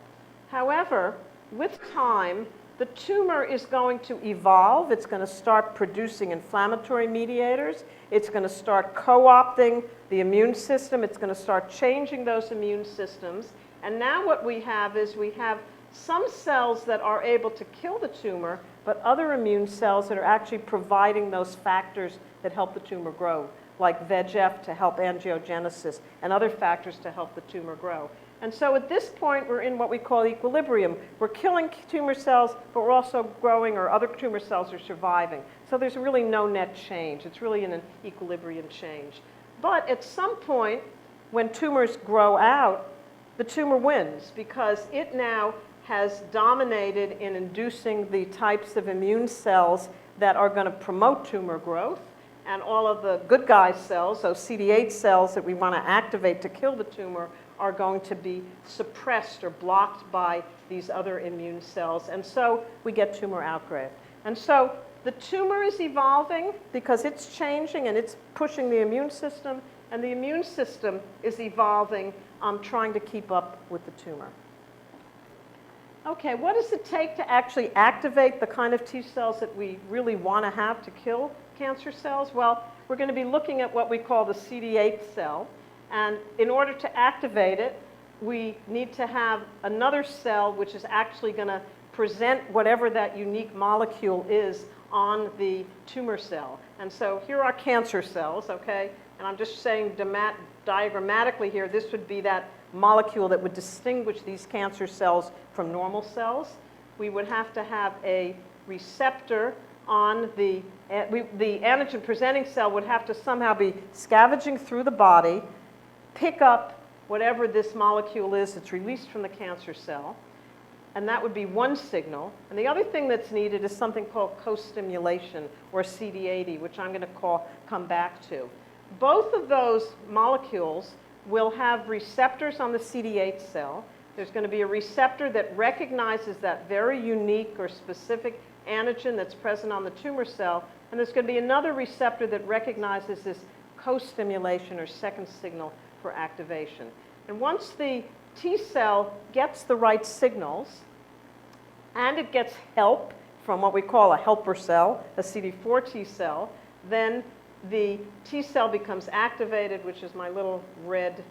Speaker 2: However, with time, the tumor is going to evolve. It's going to start producing inflammatory mediators. It's going to start co-opting the immune system. It's going to start changing those immune systems. And now what we have is we have some cells that are able to kill the tumor, but other immune cells that are actually providing those factors that help the tumor grow, like VEGF to help angiogenesis and other factors to help the tumor grow. And so at this point, we're in what we call equilibrium. We're killing tumor cells, but we're also growing, or other tumor cells are surviving. So there's really no net change. It's really in an equilibrium change. But at some point, when tumors grow out, the tumor wins because it now has dominated in inducing the types of immune cells that are going to promote tumor growth. And all of the good guy cells, those CD8 cells that we want to activate to kill the tumor, are going to be suppressed or blocked by these other immune cells. And so we get tumor outgrowth. And so the tumor is evolving because it's changing and it's pushing the immune system. And the immune system is evolving, trying to keep up with the tumor. Okay, what does it take to actually activate the kind of T cells that we really want to have to kill cancer cells? Well, we're going to be looking at what we call the CD8 cell. And in order to activate it, we need to have another cell which is actually going to present whatever that unique molecule is on the tumor cell. And so here are cancer cells, okay? And I'm just saying diagrammatically here, this would be that molecule that would distinguish these cancer cells from normal cells. We would have to have a receptor on the antigen-presenting cell would have to somehow be scavenging through the body, pick up whatever this molecule is that's released from the cancer cell, and that would be one signal. And the other thing that's needed is something called co-stimulation, or CD80, which I'm going to come back to. Both of those molecules will have receptors on the CD8 cell. There's going to be a receptor that recognizes that very unique or specific antigen that's present on the tumor cell, and there's going to be another receptor that recognizes this co-stimulation or second signal for activation. And once the T cell gets the right signals, and it gets help from what we call a helper cell, a CD4 T cell, then the T cell becomes activated, which is my little red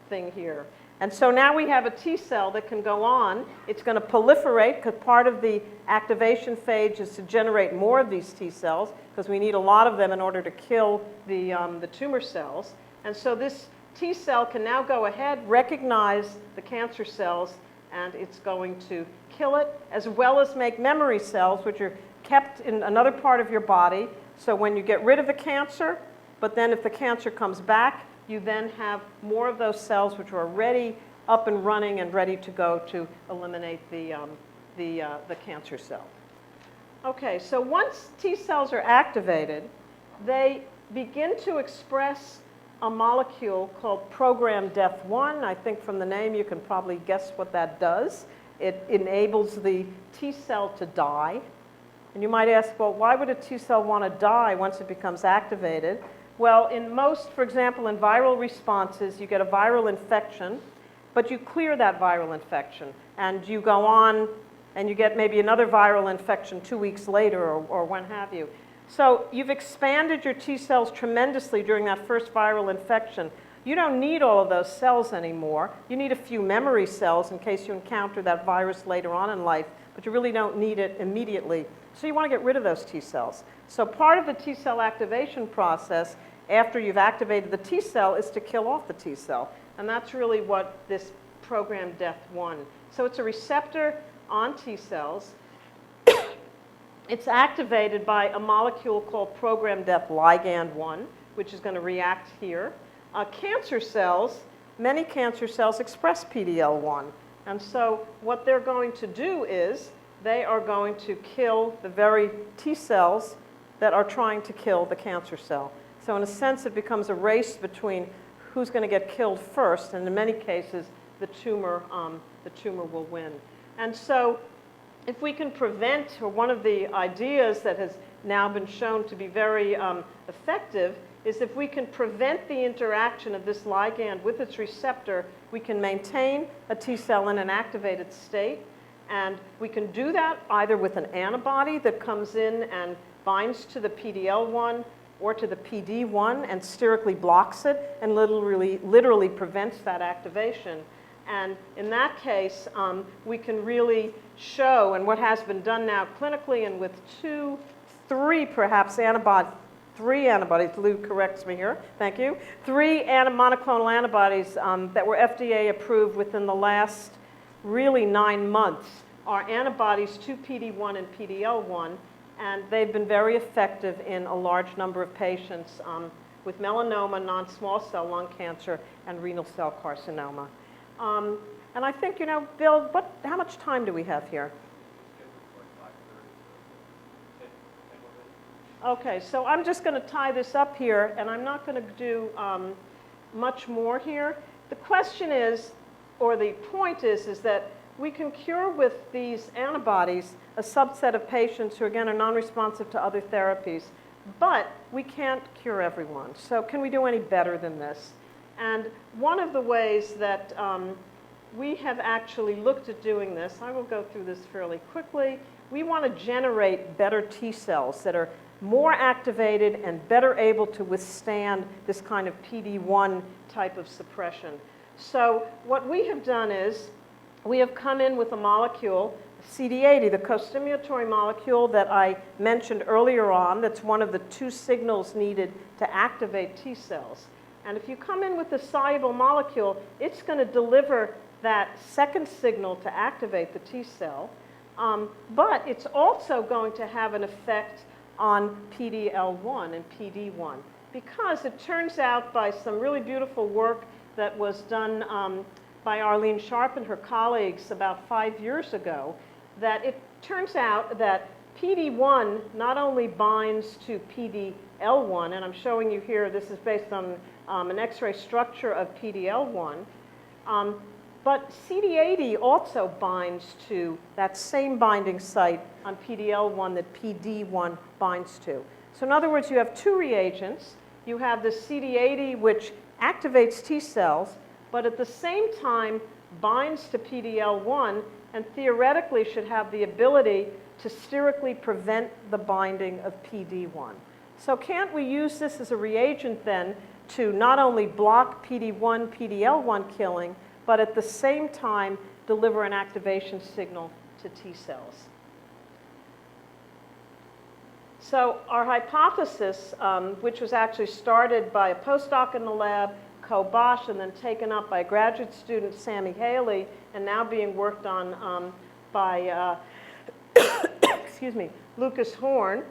Speaker 2: thing here. And so now we have a T cell that can go on. It's going to proliferate because part of the activation phase is to generate more of these T cells because we need a lot of them in order to kill the tumor cells. And so this T cell can now go ahead, recognize the cancer cells, and it's going to kill it, as well as make memory cells, which are kept in another part of your body. So when you get rid of the cancer, but then if the cancer comes back, you then have more of those cells which are already up and running and ready to go to eliminate the cancer cell. Okay, so once T cells are activated, they begin to express a molecule called program death 1. I think from the name you can probably guess what that does. It enables the T cell to die. And you might ask, well, why would a T cell want to die once it becomes activated? Well, in most, for example, in viral responses, you get a viral infection, but you clear that viral infection, and you go on and you get maybe another viral infection 2 weeks later or when have you. So you've expanded your T cells tremendously during that first viral infection. You don't need all of those cells anymore. You need a few memory cells in case you encounter that virus later on in life, but you really don't need it immediately. So you want to get rid of those T cells. So part of the T cell activation process after you've activated the T cell is to kill off the T cell. And that's really what this program death 1. So it's a receptor on T cells. It's activated by a molecule called program death ligand 1, which is going to react here. Cancer cells, many cancer cells express PD-L1. And so what they're going to do is they are going to kill the very T cells that are trying to kill the cancer cell. So in a sense, it becomes a race between who's going to get killed first, and in many cases, the tumor will win. And so if we can prevent, or one of the ideas that has now been shown to be very effective, is if we can prevent the interaction of this ligand with its receptor, we can maintain a T cell in an activated state. And we can do that either with an antibody that comes in and binds to the PD-L1 or to the PD-1 and sterically blocks it and literally prevents that activation. And in that case, we can really show, and what has been done now clinically and with three antibodies, Lou corrects me here, thank you, 3 monoclonal antibodies that were FDA approved within the last really 9 months are antibodies to PD-1 and PD-L1, and they've been very effective in a large number of patients with melanoma, non-small cell lung cancer, and renal cell carcinoma. And I think, you know, Bill, how much time do we have here? Okay, so I'm just going to tie this up here, and I'm not going to do much more here. The question is, or the point is that we can cure with these antibodies a subset of patients who, again, are non-responsive to other therapies, but we can't cure everyone. So can we do any better than this? And one of the ways that we have actually looked at doing this, I will go through this fairly quickly. We want to generate better T cells that are more activated and better able to withstand this kind of PD-1 type of suppression. So what we have done is we have come in with a molecule, CD80, the co-stimulatory molecule that I mentioned earlier on, that's one of the 2 signals needed to activate T cells. And if you come in with a soluble molecule, it's going to deliver that second signal to activate the T cell, but it's also going to have an effect on PD-L1 and PD-1, because it turns out by some really beautiful work that was done by Arlene Sharp and her colleagues about 5 years ago, that it turns out that PD-1 not only binds to PD-L1, and I'm showing you here, this is based on an X-ray structure of PD-L1, but CD80 also binds to that same binding site on PD-L1 that PD-1 binds to. So in other words, you have 2 reagents. You have the CD80, which activates T cells, but at the same time binds to PD-L1 and theoretically should have the ability to sterically prevent the binding of PD-1. So can't we use this as a reagent then to not only block PD-1, PD-L1 killing, but at the same time deliver an activation signal to T cells. So our hypothesis, which was actually started by a postdoc in the lab, Bosch, and then taken up by a graduate student, Sammy Haley, and now being worked on by excuse me, Lucas Horn,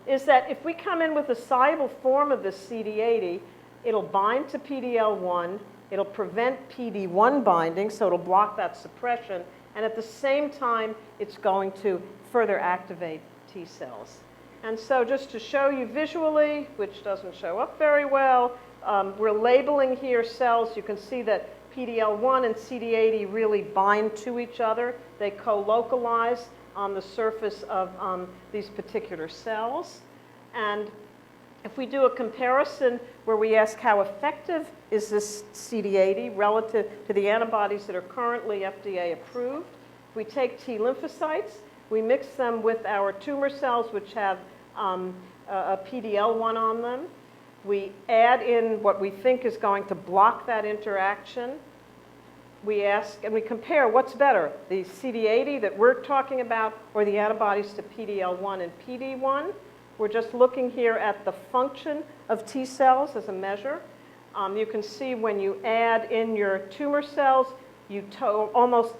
Speaker 2: is that if we come in with a soluble form of this CD80, it'll bind to PD-L1, it'll prevent PD-1 binding, so it'll block that suppression, and at the same time, it's going to further activate T cells. And so just to show you visually, which doesn't show up very well, we're labeling here cells. You can see that PD-L1 and CD80 really bind to each other. They co-localize on the surface of these particular cells. And if we do a comparison where we ask how effective is this CD80 relative to the antibodies that are currently FDA approved, we take T lymphocytes, we mix them with our tumor cells, which have a PD-L1 on them. We add in what we think is going to block that interaction. We ask and we compare what's better, the CD80 that we're talking about or the antibodies to PD-L1 and PD-1. We're just looking here at the function of T cells as a measure. You can see when you add in your tumor cells, you almost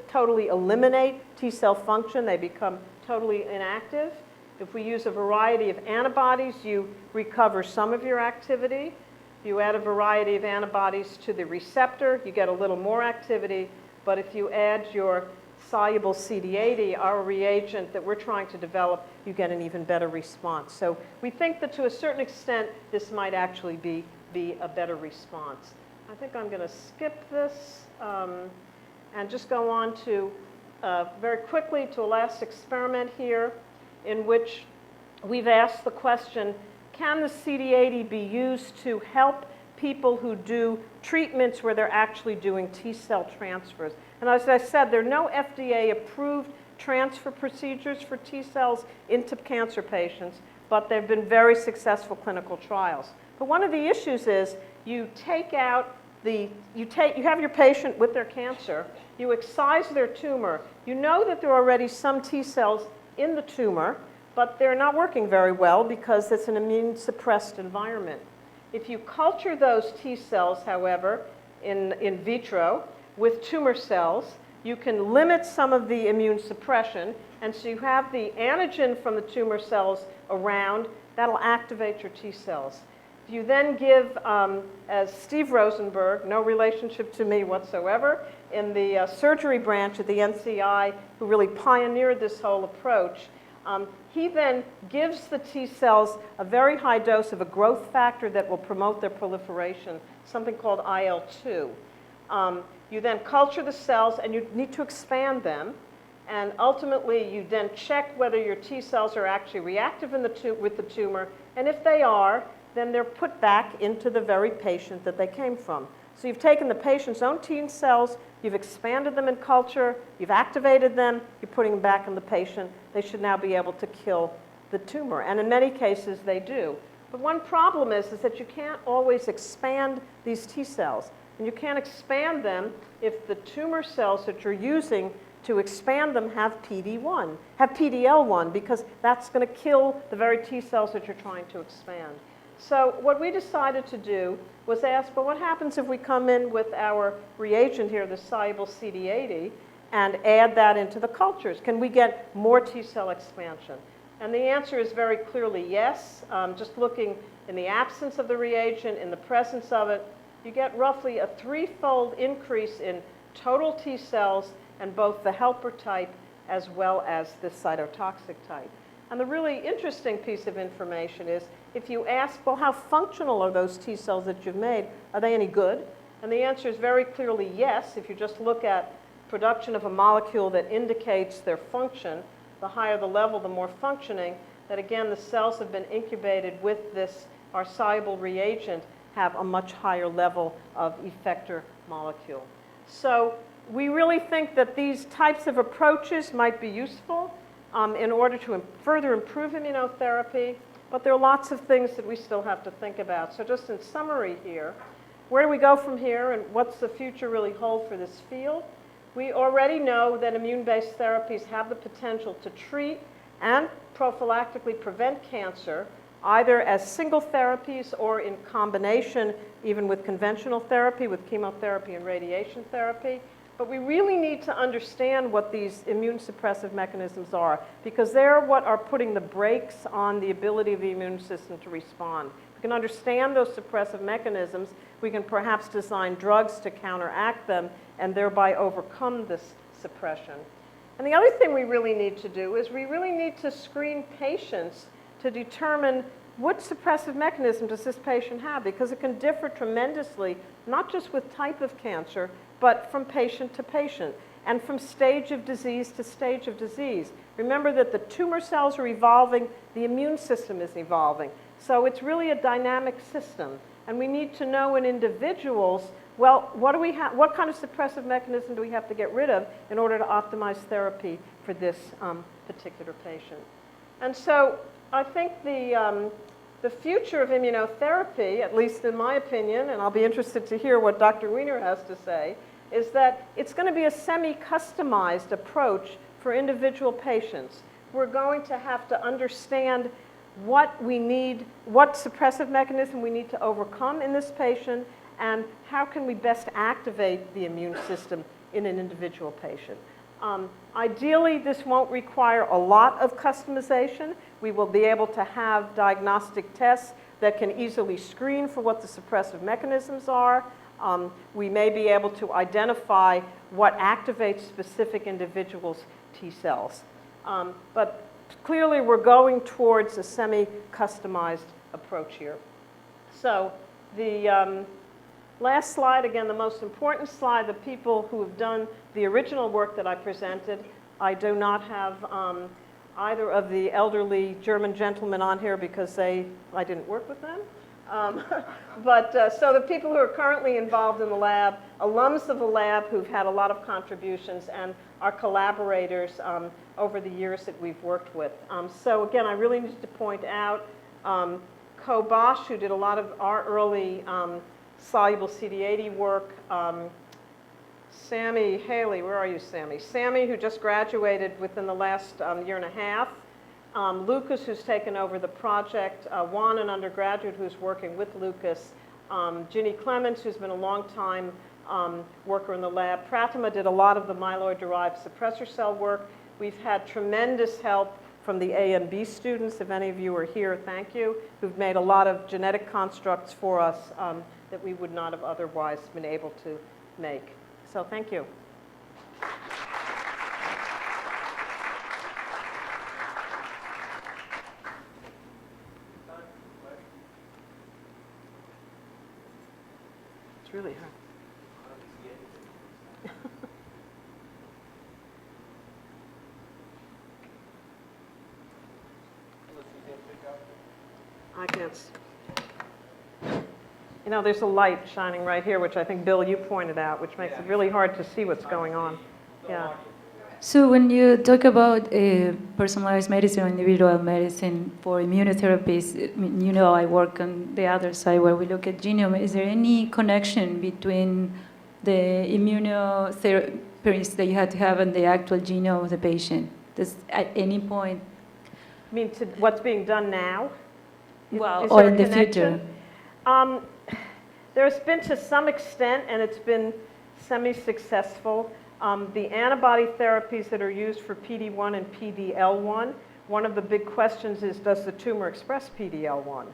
Speaker 2: totally eliminate T cell function. They become totally inactive. If we use a variety of antibodies, you recover some of your activity. If you add a variety of antibodies to the receptor, you get a little more activity. But if you add your soluble CD80, our reagent that we're trying to develop, you get an even better response. So we think that to a certain extent, this might actually be a better response. I think I'm going to skip this and just go on to very quickly to a last experiment here in which we've asked the question, can the CD80 be used to help people who do treatments where they're actually doing T cell transfers? And as I said, there are no FDA-approved transfer procedures for T cells into cancer patients, but there have been very successful clinical trials. But one of the issues is you have your patient with their cancer, you excise their tumor, you know that there are already some T cells in the tumor, but they're not working very well because it's an immune-suppressed environment. If you culture those T cells, however, in vitro with tumor cells, you can limit some of the immune suppression, and so you have the antigen from the tumor cells around, that'll activate your T cells. If you then give, as Steve Rosenberg, no relationship to me whatsoever, in the surgery branch at the NCI, who really pioneered this whole approach, he then gives the T cells a very high dose of a growth factor that will promote their proliferation, something called IL-2. You then culture the cells, and you need to expand them. And ultimately, you then check whether your T cells are actually reactive with the tumor. And if they are, then they're put back into the very patient that they came from. So you've taken the patient's own T cells, you've expanded them in culture, you've activated them, you're putting them back in the patient. They should now be able to kill the tumor. And in many cases, they do. But one problem is that you can't always expand these T cells. And you can't expand them if the tumor cells that you're using to expand them have PD-L1, because that's going to kill the very T cells that you're trying to expand. So what we decided to do was ask, well, what happens if we come in with our reagent here, the soluble CD80, and add that into the cultures? Can we get more T cell expansion? And the answer is very clearly yes. Just looking in the absence of the reagent, in the presence of it, you get roughly a 3-fold increase in total T cells and both the helper type as well as the cytotoxic type. And the really interesting piece of information is if you ask, well, how functional are those T cells that you've made? Are they any good? And the answer is very clearly yes. If you just look at production of a molecule that indicates their function, the higher the level, the more functioning, that again, the cells have been incubated with this, our soluble reagent, have a much higher level of effector molecule. So we really think that these types of approaches might be useful in order to further improve immunotherapy, but there are lots of things that we still have to think about. So just in summary here, where do we go from here, and what's the future really hold for this field? We already know that immune-based therapies have the potential to treat and prophylactically prevent cancer, either as single therapies or in combination, even with conventional therapy, with chemotherapy and radiation therapy. But we really need to understand what these immune suppressive mechanisms are, because they're what are putting the brakes on the ability of the immune system to respond. If we can understand those suppressive mechanisms, we can perhaps design drugs to counteract them and thereby overcome this suppression. And the other thing we really need to do is we really need to screen patients to determine what suppressive mechanism does this patient have, because it can differ tremendously, not just with type of cancer, but from patient to patient and from stage of disease to stage of disease. Remember that the tumor cells are evolving, the immune system is evolving. So it's really a dynamic system. And we need to know in individuals, well, what kind of suppressive mechanism do we have to get rid of in order to optimize therapy for this particular patient? And so I think the future of immunotherapy, at least in my opinion, and I'll be interested to hear what Dr. Weiner has to say, is that it's going to be a semi-customized approach for individual patients. We're going to have to understand what we need, what suppressive mechanism we need to overcome in this patient, and how can we best activate the immune system in an individual patient. Ideally, this won't require a lot of customization. We will be able to have diagnostic tests that can easily screen for what the suppressive mechanisms are. We may be able to identify what activates specific individuals' T cells. But clearly, we're going towards a semi-customized approach here. So the last slide, again, the most important slide, the people who have done the original work that I presented. I do not have either of the elderly German gentlemen on here because I didn't work with them. So the people who are currently involved in the lab, alums of the lab who've had a lot of contributions, and our collaborators over the years that we've worked with. So again, I really need to point out Co Bosch, who did a lot of our early Soluble CD80 work. Sammy Haley, where are you, Sammy? Sammy, who just graduated within the last year and a half. Lucas, who's taken over the project. Juan, an undergraduate who's working with Lucas. Ginny Clements, who's been a long time worker in the lab. Pratima did a lot of the myeloid-derived suppressor cell work. We've had tremendous help from the A and B students. If any of you are here, thank you, who've made a lot of genetic constructs for us that we would not have otherwise been able to make. So thank you. It's really hard. I can't see. You know, there's a light shining right here, which I think, Bill, you pointed out, which makes it really hard to see what's going on. Yeah.
Speaker 3: So when you talk about personalized medicine or individual medicine for immunotherapies, you know I work on the other side where we look at genome. Is there any connection between the immunotherapies that you had to have and the actual genome of the patient? Does at any point...
Speaker 2: I mean, to what's being done now?
Speaker 3: Well, or in the future?
Speaker 2: There's been to some extent, and it's been semi-successful, the antibody therapies that are used for PD-1 and PD-L1. One of the big questions is, does the tumor express PD-L1?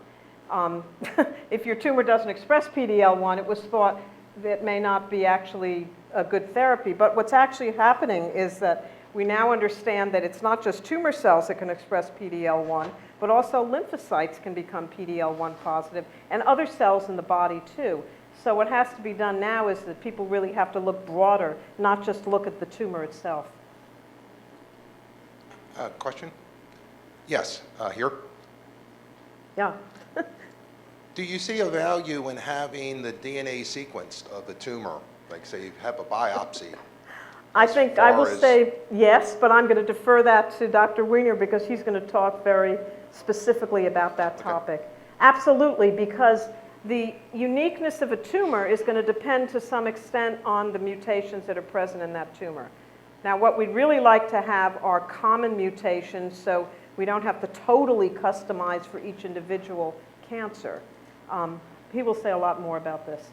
Speaker 2: If your tumor doesn't express PD-L1, it was thought that may not be actually a good therapy. But what's actually happening is that we now understand that it's not just tumor cells that can express PD-L1, but also lymphocytes can become PD-L1 positive, and other cells in the body too. So what has to be done now is that people really have to look broader, not just look at the tumor itself.
Speaker 4: Question? Yes, here.
Speaker 2: Yeah.
Speaker 4: Do you see a value in having the DNA sequenced of the tumor? Like, say you have a biopsy.
Speaker 2: I think I will say yes, but I'm going to defer that to Dr. Weiner because he's going to talk very specifically about that topic. Absolutely, because the uniqueness of a tumor is going to depend to some extent on the mutations that are present in that tumor. Now, what we'd really like to have are common mutations, so we don't have to totally customize for each individual cancer. He will say a lot more about this.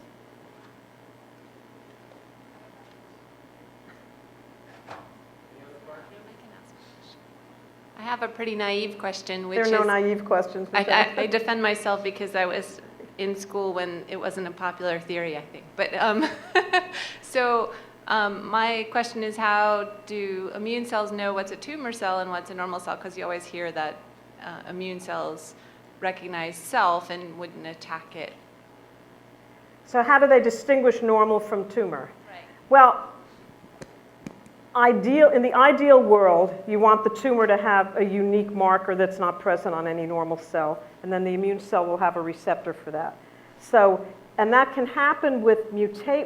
Speaker 5: I have a pretty naive question, which
Speaker 2: There are no naive questions.
Speaker 5: I defend myself because I was in school when it wasn't a popular theory, I think. But my question is, how do immune cells know what's a tumor cell and what's a normal cell? Because you always hear that immune cells recognize self and wouldn't attack it.
Speaker 2: So how do they distinguish normal from tumor?
Speaker 5: Right.
Speaker 2: Well, in the ideal world, you want the tumor to have a unique marker that's not present on any normal cell, and then the immune cell will have a receptor for that. So, and that can happen with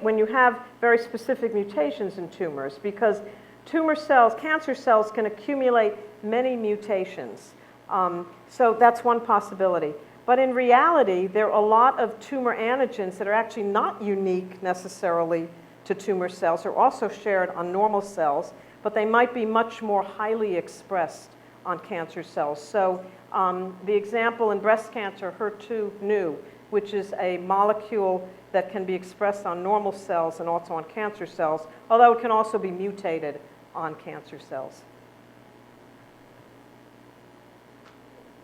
Speaker 2: when you have very specific mutations in tumors, because tumor cells, cancer cells, can accumulate many mutations. So that's one possibility. But in reality, there are a lot of tumor antigens that are actually not unique necessarily to tumor cells, are also shared on normal cells, but they might be much more highly expressed on cancer cells. So the example in breast cancer, HER2/neu, which is a molecule that can be expressed on normal cells and also on cancer cells, although it can also be mutated on cancer cells.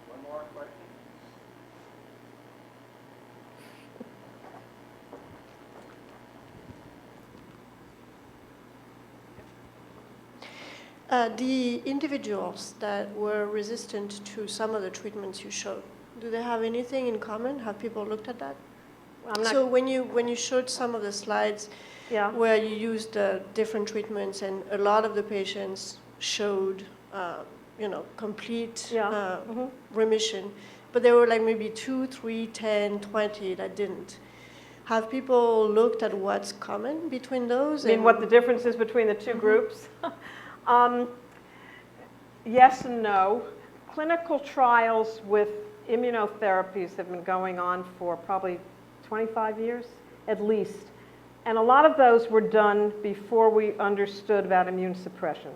Speaker 1: One more question?
Speaker 6: The individuals that were resistant to some of the treatments you showed, do they have anything in common? Have people looked at that? So when you showed some of the slides where you used different treatments and a lot of the patients showed complete remission, but there were like maybe 2, 3, 10, 20 that didn't. Have people looked at what's common between those?
Speaker 2: I mean, what the difference is between the two groups? Yes and no. Clinical trials with immunotherapies have been going on for probably 25 years, at least. And a lot of those were done before we understood about immune suppression.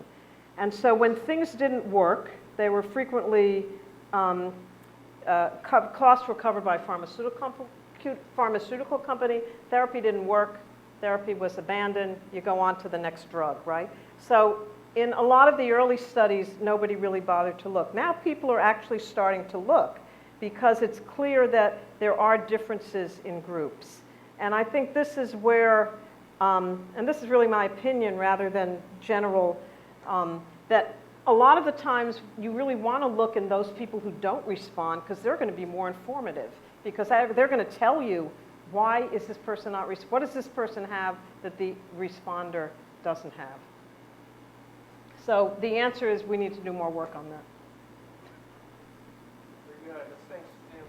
Speaker 2: And so when things didn't work, they were frequently, costs were covered by pharmaceutical company. Therapy didn't work. Therapy was abandoned. You go on to the next drug, right? So in a lot of the early studies, nobody really bothered to look. Now people are actually starting to look because it's clear that there are differences in groups. And I think this is where, and this is really my opinion rather than general, that a lot of the times you really want to look in those people who don't respond because they're going to be more informative, because they're going to tell you, why is this person not responding? What does this person have that the responder doesn't have? So the answer is we need to do more work on that.
Speaker 1: Very good. Thanks, Suzanne.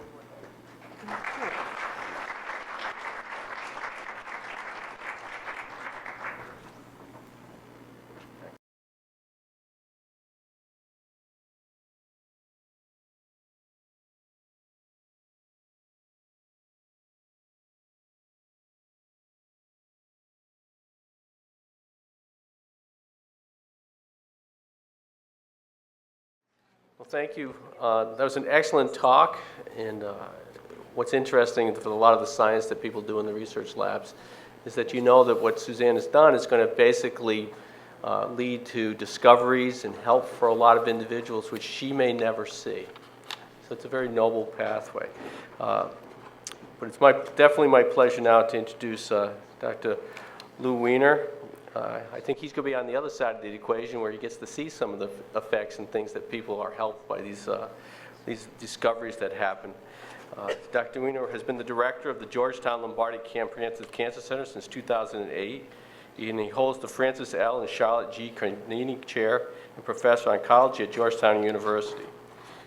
Speaker 1: Well, thank you. That was an excellent talk, and what's interesting for a lot of the science that people do in the research labs is that you know that what Suzanne has done is going to basically lead to discoveries and help for a lot of individuals which she may never see. So it's a very noble pathway. But it's definitely my pleasure now to introduce Dr. Lou Weiner. I think he's going to be on the other side of the equation where he gets to see some of the effects and things that people are helped by these discoveries that happen. Dr. Weiner has been the director of the Georgetown Lombardi Comprehensive Cancer Center since 2008, and he holds the Francis L. and Charlotte G. Carnini Chair and Professor of Oncology at Georgetown University.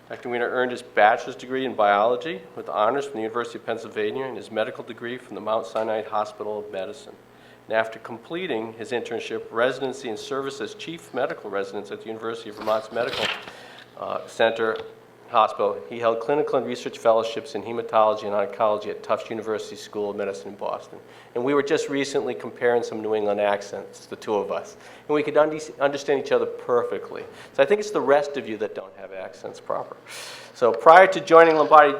Speaker 1: Dr. Weiner earned his bachelor's degree in biology with honors from the University of Pennsylvania and his medical degree from the Mount Sinai Hospital of Medicine. And after completing his internship, residency, and service as chief medical resident at the University of Vermont's Medical Center, Hospital, he held clinical and research fellowships in hematology and oncology at Tufts University School of Medicine in Boston. And we were just recently comparing some New England accents, the two of us. And we could understand each other perfectly. So I think it's the rest of you that don't have accents proper. So prior to joining Lombardi,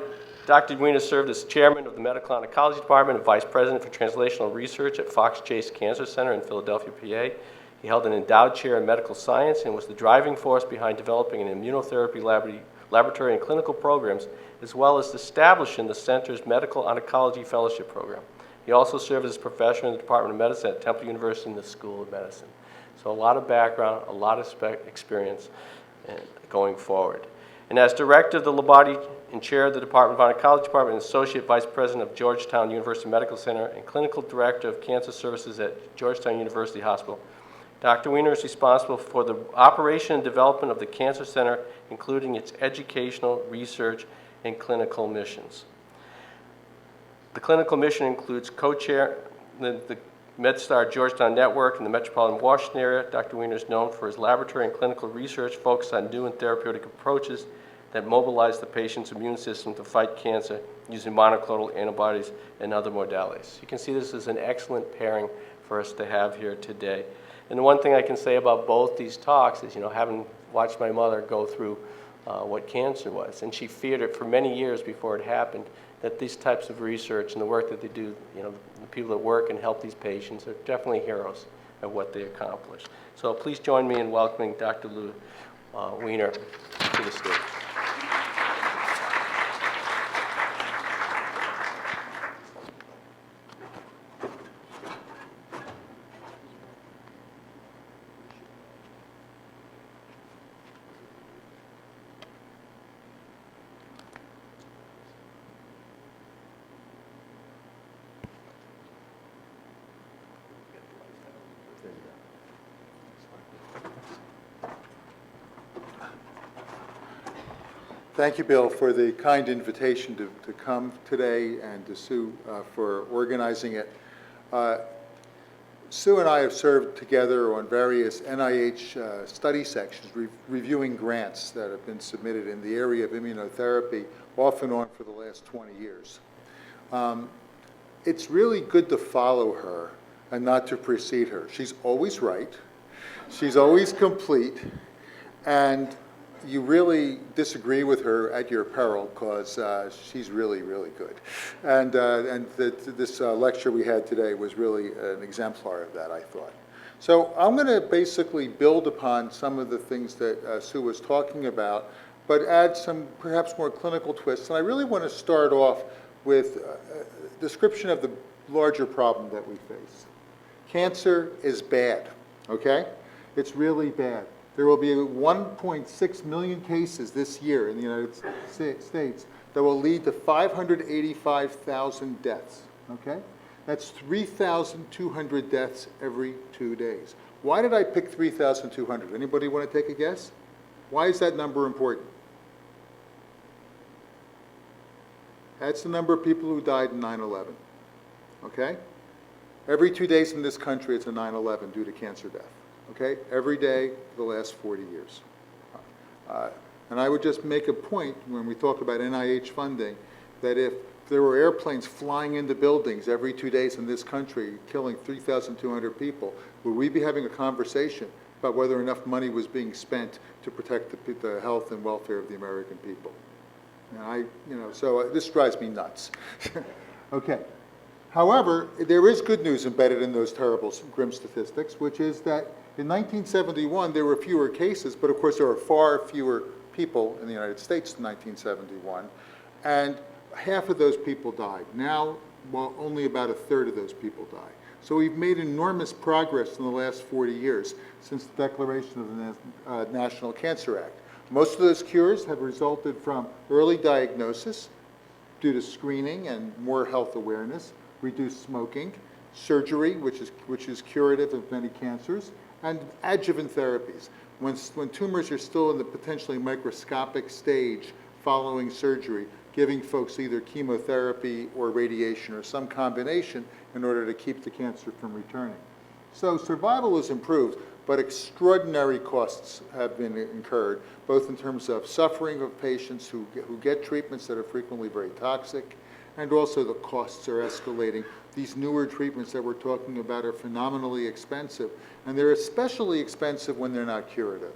Speaker 1: Dr. Weiner served as chairman of the Medical Oncology Department and vice president for translational research at Fox Chase Cancer Center in Philadelphia, PA. He held an endowed chair in medical science and was the driving force behind developing an immunotherapy laboratory and clinical programs, as well as establishing the center's medical oncology fellowship program. He also served as a professor in the Department of Medicine at Temple University in the School of Medicine. So a lot of background, a lot of experience going forward. And as director of the Lombardi and chair of the Department of Oncology Department and associate vice president of Georgetown University Medical Center and clinical director of cancer services at Georgetown University Hospital, Dr. Weiner is responsible for the operation and development of the Cancer Center, including its educational, research, and clinical missions. The clinical mission includes co-chair the MedStar Georgetown Network in the metropolitan Washington area. Dr. Weiner is known for his laboratory and clinical research focused on new and therapeutic approaches that mobilize the patient's immune system to fight cancer using monoclonal antibodies and other modalities. You can see this is an excellent pairing for us to have here today. And the one thing I can say about both these talks is, having watched my mother go through what cancer was, and she feared it for many years before it happened, that these types of research and the work that they do, the people that work and help these patients are definitely heroes of what they accomplish. So please join me in welcoming Dr. Weiner to the stage.
Speaker 7: Thank you, Bill, for the kind invitation to come today, and to Sue for organizing it. Sue and I have served together on various NIH study sections, reviewing grants that have been submitted in the area of immunotherapy, off and on for the last 20 years. It's really good to follow her and not to precede her. She's always right. She's always complete. And you really disagree with her at your peril, because she's really, really good. And this lecture we had today was really an exemplar of that, I thought. So I'm going to basically build upon some of the things that Sue was talking about, but add some perhaps more clinical twists. And I really want to start off with a description of the larger problem that we face. Cancer is bad, okay? It's really bad. There will be 1.6 million cases this year in the United States that will lead to 585,000 deaths, okay? That's 3,200 deaths every 2 days. Why did I pick 3,200? Anybody want to take a guess? Why is that number important? That's the number of people who died in 9/11, okay? Every 2 days in this country, it's a 9/11 due to cancer death. Okay, every day for the last 40 years. And I would just make a point when we talk about NIH funding, that if there were airplanes flying into buildings every 2 days in this country, killing 3,200 people, would we be having a conversation about whether enough money was being spent to protect the health and welfare of the American people? And so this drives me nuts. Okay. However, there is good news embedded in those terrible, grim statistics, which is that in 1971, there were fewer cases, but of course there were far fewer people in the United States in 1971, and half of those people died. Now, well, only about a third of those people die. So we've made enormous progress in the last 40 years since the declaration of the National Cancer Act. Most of those cures have resulted from early diagnosis due to screening and more health awareness, reduced smoking, surgery, which is curative of many cancers, and adjuvant therapies. When tumors are still in the potentially microscopic stage following surgery, giving folks either chemotherapy or radiation or some combination in order to keep the cancer from returning. So survival is improved, but extraordinary costs have been incurred, both in terms of suffering of patients who get treatments that are frequently very toxic, and also the costs are escalating. These newer treatments that we're talking about are phenomenally expensive, and they're especially expensive when they're not curative.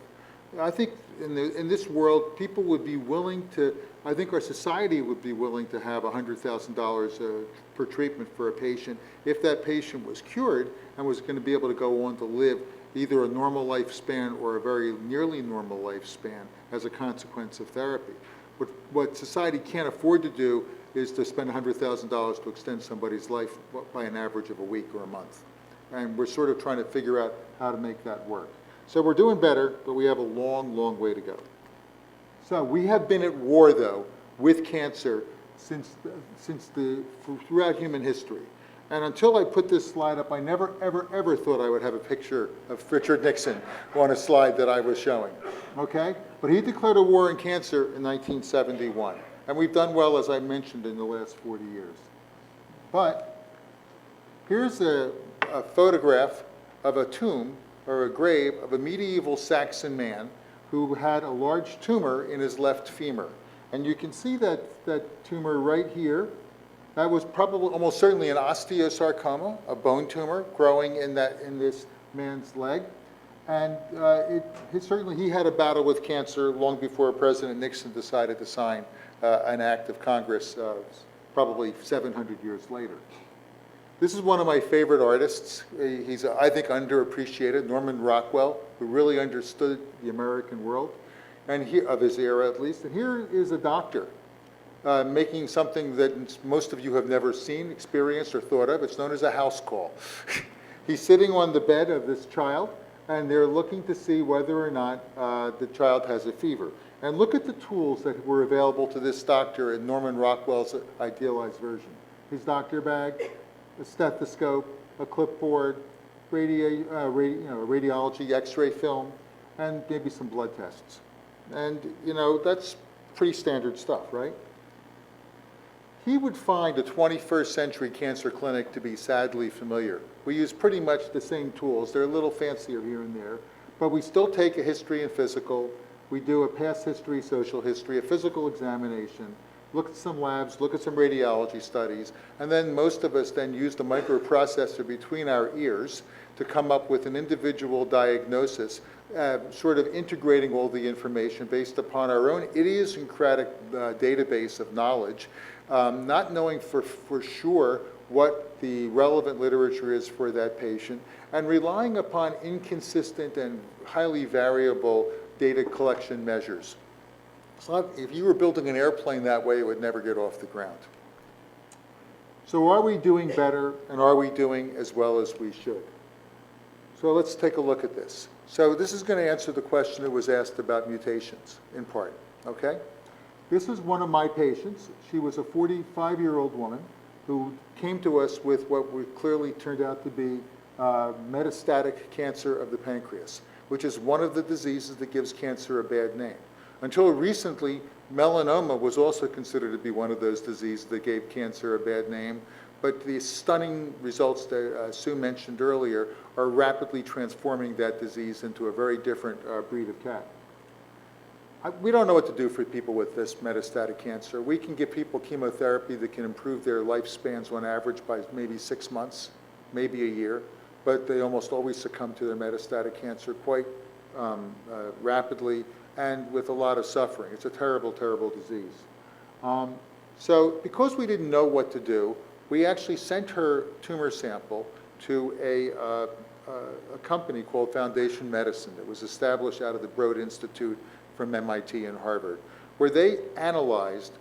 Speaker 7: I think in this world, people would be willing to, I think our society would be willing to have $100,000 per treatment for a patient if that patient was cured and was going to be able to go on to live either a normal lifespan or a very nearly normal lifespan as a consequence of therapy. What society can't afford to do is to spend $100,000 to extend somebody's life by an average of a week or a month. And we're sort of trying to figure out how to make that work. So we're doing better, but we have a long, long way to go. So we have been at war, though, with cancer throughout human history. And until I put this slide up, I never, ever, ever thought I would have a picture of Richard Nixon on a slide that I was showing, okay? But he declared a war on cancer in 1971. And we've done well, as I mentioned, in the last 40 years. But here's a photograph of a tomb or a grave of a medieval Saxon man who had a large tumor in his left femur. And you can see that tumor right here. That was probably almost certainly an osteosarcoma, a bone tumor growing in this man's leg. And certainly he had a battle with cancer long before President Nixon decided to sign an act of Congress probably 700 years later. This is one of my favorite artists. He's, I think, underappreciated, Norman Rockwell, who really understood the American world, and of his era at least. And here is a doctor making something that most of you have never seen, experienced, or thought of. It's known as a house call. He's sitting on the bed of this child, and they're looking to see whether or not the child has a fever. And look at the tools that were available to this doctor in Norman Rockwell's idealized version. His doctor bag, a stethoscope, a clipboard, radiology, X-ray film, and maybe some blood tests. And, you know, that's pretty standard stuff, right? He would find a 21st century cancer clinic to be sadly familiar. We use pretty much the same tools. They're a little fancier here and there, but we still take a history and physical. We do a past history, social history, a physical examination, look at some labs, look at some radiology studies, and then most of us then use the microprocessor between our ears to come up with an individual diagnosis, sort of integrating all the information based upon our own idiosyncratic database of knowledge, not knowing for sure what the relevant literature is for that patient, and relying upon inconsistent and highly variable data collection measures. So if you were building an airplane that way, it would never get off the ground. So are we doing better, and are we doing as well as we should? So let's take a look at this. So this is going to answer the question that was asked about mutations, in part, okay? This is one of my patients. She was a 45-year-old woman who came to us with what clearly turned out to be metastatic cancer of the pancreas, which is one of the diseases that gives cancer a bad name. Until recently, melanoma was also considered to be one of those diseases that gave cancer a bad name, but the stunning results that Sue mentioned earlier are rapidly transforming that disease into a very different breed of cat. We don't know what to do for people with this metastatic cancer. We can give people chemotherapy that can improve their lifespans on average by maybe 6 months, maybe a year, but they almost always succumb to their metastatic cancer quite rapidly and with a lot of suffering. It's a terrible, terrible disease. So because we didn't know what to do, we actually sent her tumor sample to a company called Foundation Medicine that was established out of the Broad Institute from MIT and Harvard, where they analyzed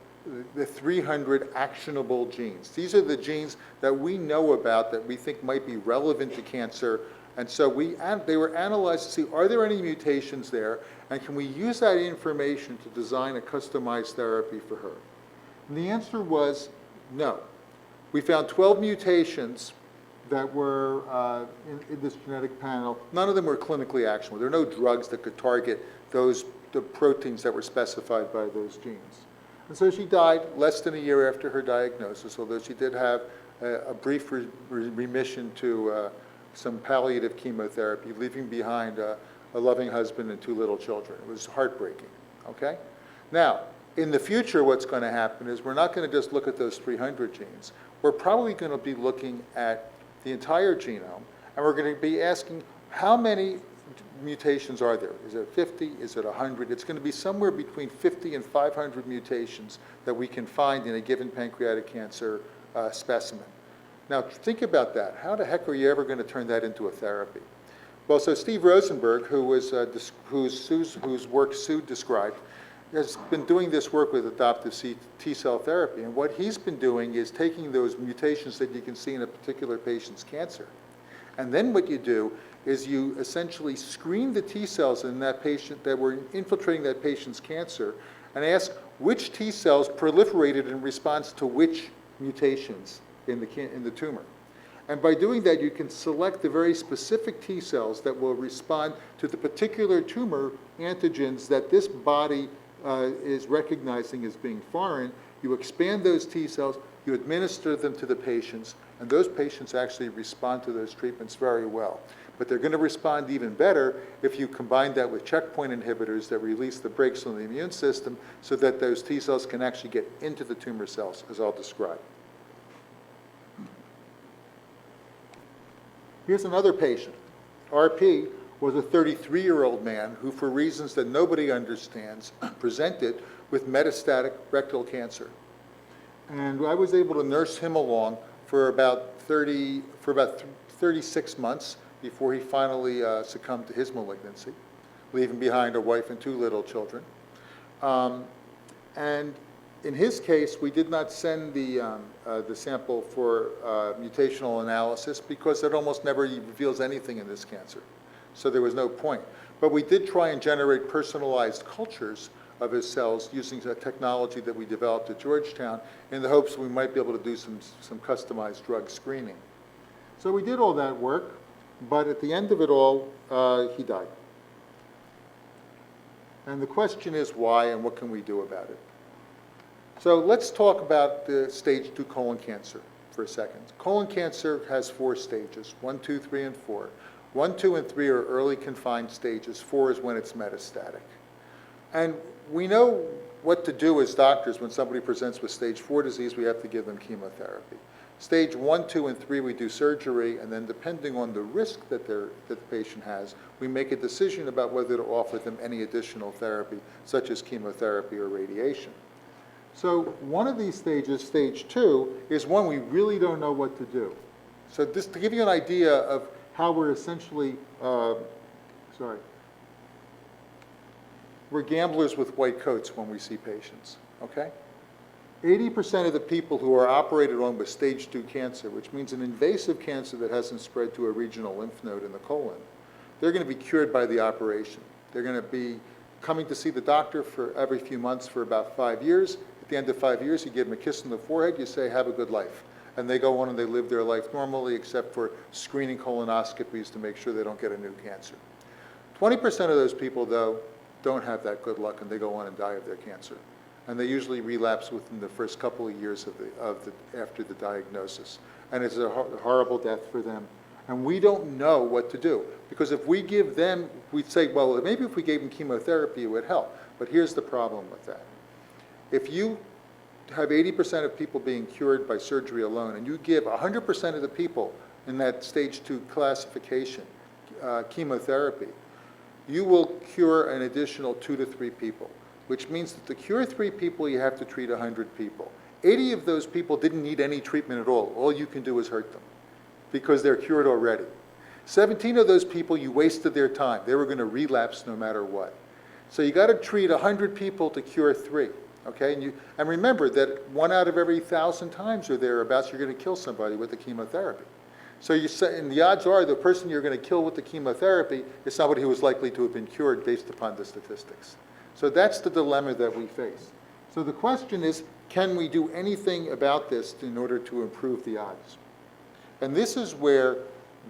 Speaker 7: the 300 actionable genes. These are the genes that we know about that we think might be relevant to cancer. And so they were analyzed to see, are there any mutations there? And can we use that information to design a customized therapy for her? And the answer was no. We found 12 mutations that were in this genetic panel. None of them were clinically actionable. There are no drugs that could target the proteins that were specified by those genes. And so she died less than a year after her diagnosis, although she did have a brief remission to some palliative chemotherapy, leaving behind a loving husband and 2 little children. It was heartbreaking, okay? Now, in the future, what's going to happen is we're not going to just look at those 300 genes. We're probably going to be looking at the entire genome, and we're going to be asking how many mutations are there? Is it 50? Is it 100? It's going to be somewhere between 50 and 500 mutations that we can find in a given pancreatic cancer specimen. Now, think about that. How the heck are you ever going to turn that into a therapy? Well, so Steve Rosenberg, whose work Sue described, has been doing this work with adoptive T cell therapy. And what he's been doing is taking those mutations that you can see in a particular patient's cancer. And then what you do is you essentially screen the T cells in that patient that were infiltrating that patient's cancer and ask which T cells proliferated in response to which mutations in the tumor. And by doing that, you can select the very specific T cells that will respond to the particular tumor antigens that this body is recognizing as being foreign. You expand those T cells, you administer them to the patients, and those patients actually respond to those treatments very well. But they're going to respond even better if you combine that with checkpoint inhibitors that release the brakes on the immune system so that those T cells can actually get into the tumor cells, as I'll describe. Here's another patient. RP was a 33-year-old man who, for reasons that nobody understands, presented with metastatic rectal cancer. And I was able to nurse him along for about 36 months before he finally succumbed to his malignancy, leaving behind a wife and 2 little children. And in his case, we did not send the sample for mutational analysis because it almost never reveals anything in this cancer. So there was no point. But we did try and generate personalized cultures of his cells using a technology that we developed at Georgetown in the hopes we might be able to do some customized drug screening. So we did all that work, but at the end of it all, he died. And the question is why and what can we do about it? So let's talk about the stage 2 colon cancer for a second. Colon cancer has 4 stages, 1, 2, 3, and 4. 1, 2, and 3 are early confined stages. 4 is when it's metastatic. And we know what to do as doctors when somebody presents with stage 4 disease. We have to give them chemotherapy. Stage 1, 2, and 3, we do surgery, and then depending on the risk that the patient has, we make a decision about whether to offer them any additional therapy, such as chemotherapy or radiation. So one of these stages, stage 2, is one we really don't know what to do. So this, to give you an idea of how we're essentially, we're gamblers with white coats when we see patients, okay? 80% of the people who are operated on with stage 2 cancer, which means an invasive cancer that hasn't spread to a regional lymph node in the colon, they're going to be cured by the operation. They're going to be coming to see the doctor for every few months for about 5 years. At the end of 5 years, you give them a kiss on the forehead, you say, have a good life. And they go on and they live their life normally, except for screening colonoscopies to make sure they don't get a new cancer. 20% of those people, though, don't have that good luck, and they go on and die of their cancer. And they usually relapse within the first couple of years after the diagnosis. And it's a horrible death for them. And we don't know what to do. Because if we give them, we'd say, well, maybe if we gave them chemotherapy, it would help. But here's the problem with that. If you have 80% of people being cured by surgery alone, and you give 100% of the people in that stage 2 classification chemotherapy, you will cure an additional 2 to 3 people, which means that to cure 3 people, you have to treat 100 people. 80 of those people didn't need any treatment at all. All you can do is hurt them because they're cured already. 17 of those people, you wasted their time. They were going to relapse no matter what. So you got to treat 100 people to cure 3. Okay, and remember that 1 out of every 1,000 times or thereabouts, you're going to kill somebody with the chemotherapy. So you say, and the odds are the person you're going to kill with the chemotherapy is somebody who is likely to have been cured based upon the statistics. So that's the dilemma that we face. So the question is, can we do anything about this in order to improve the odds? And this is where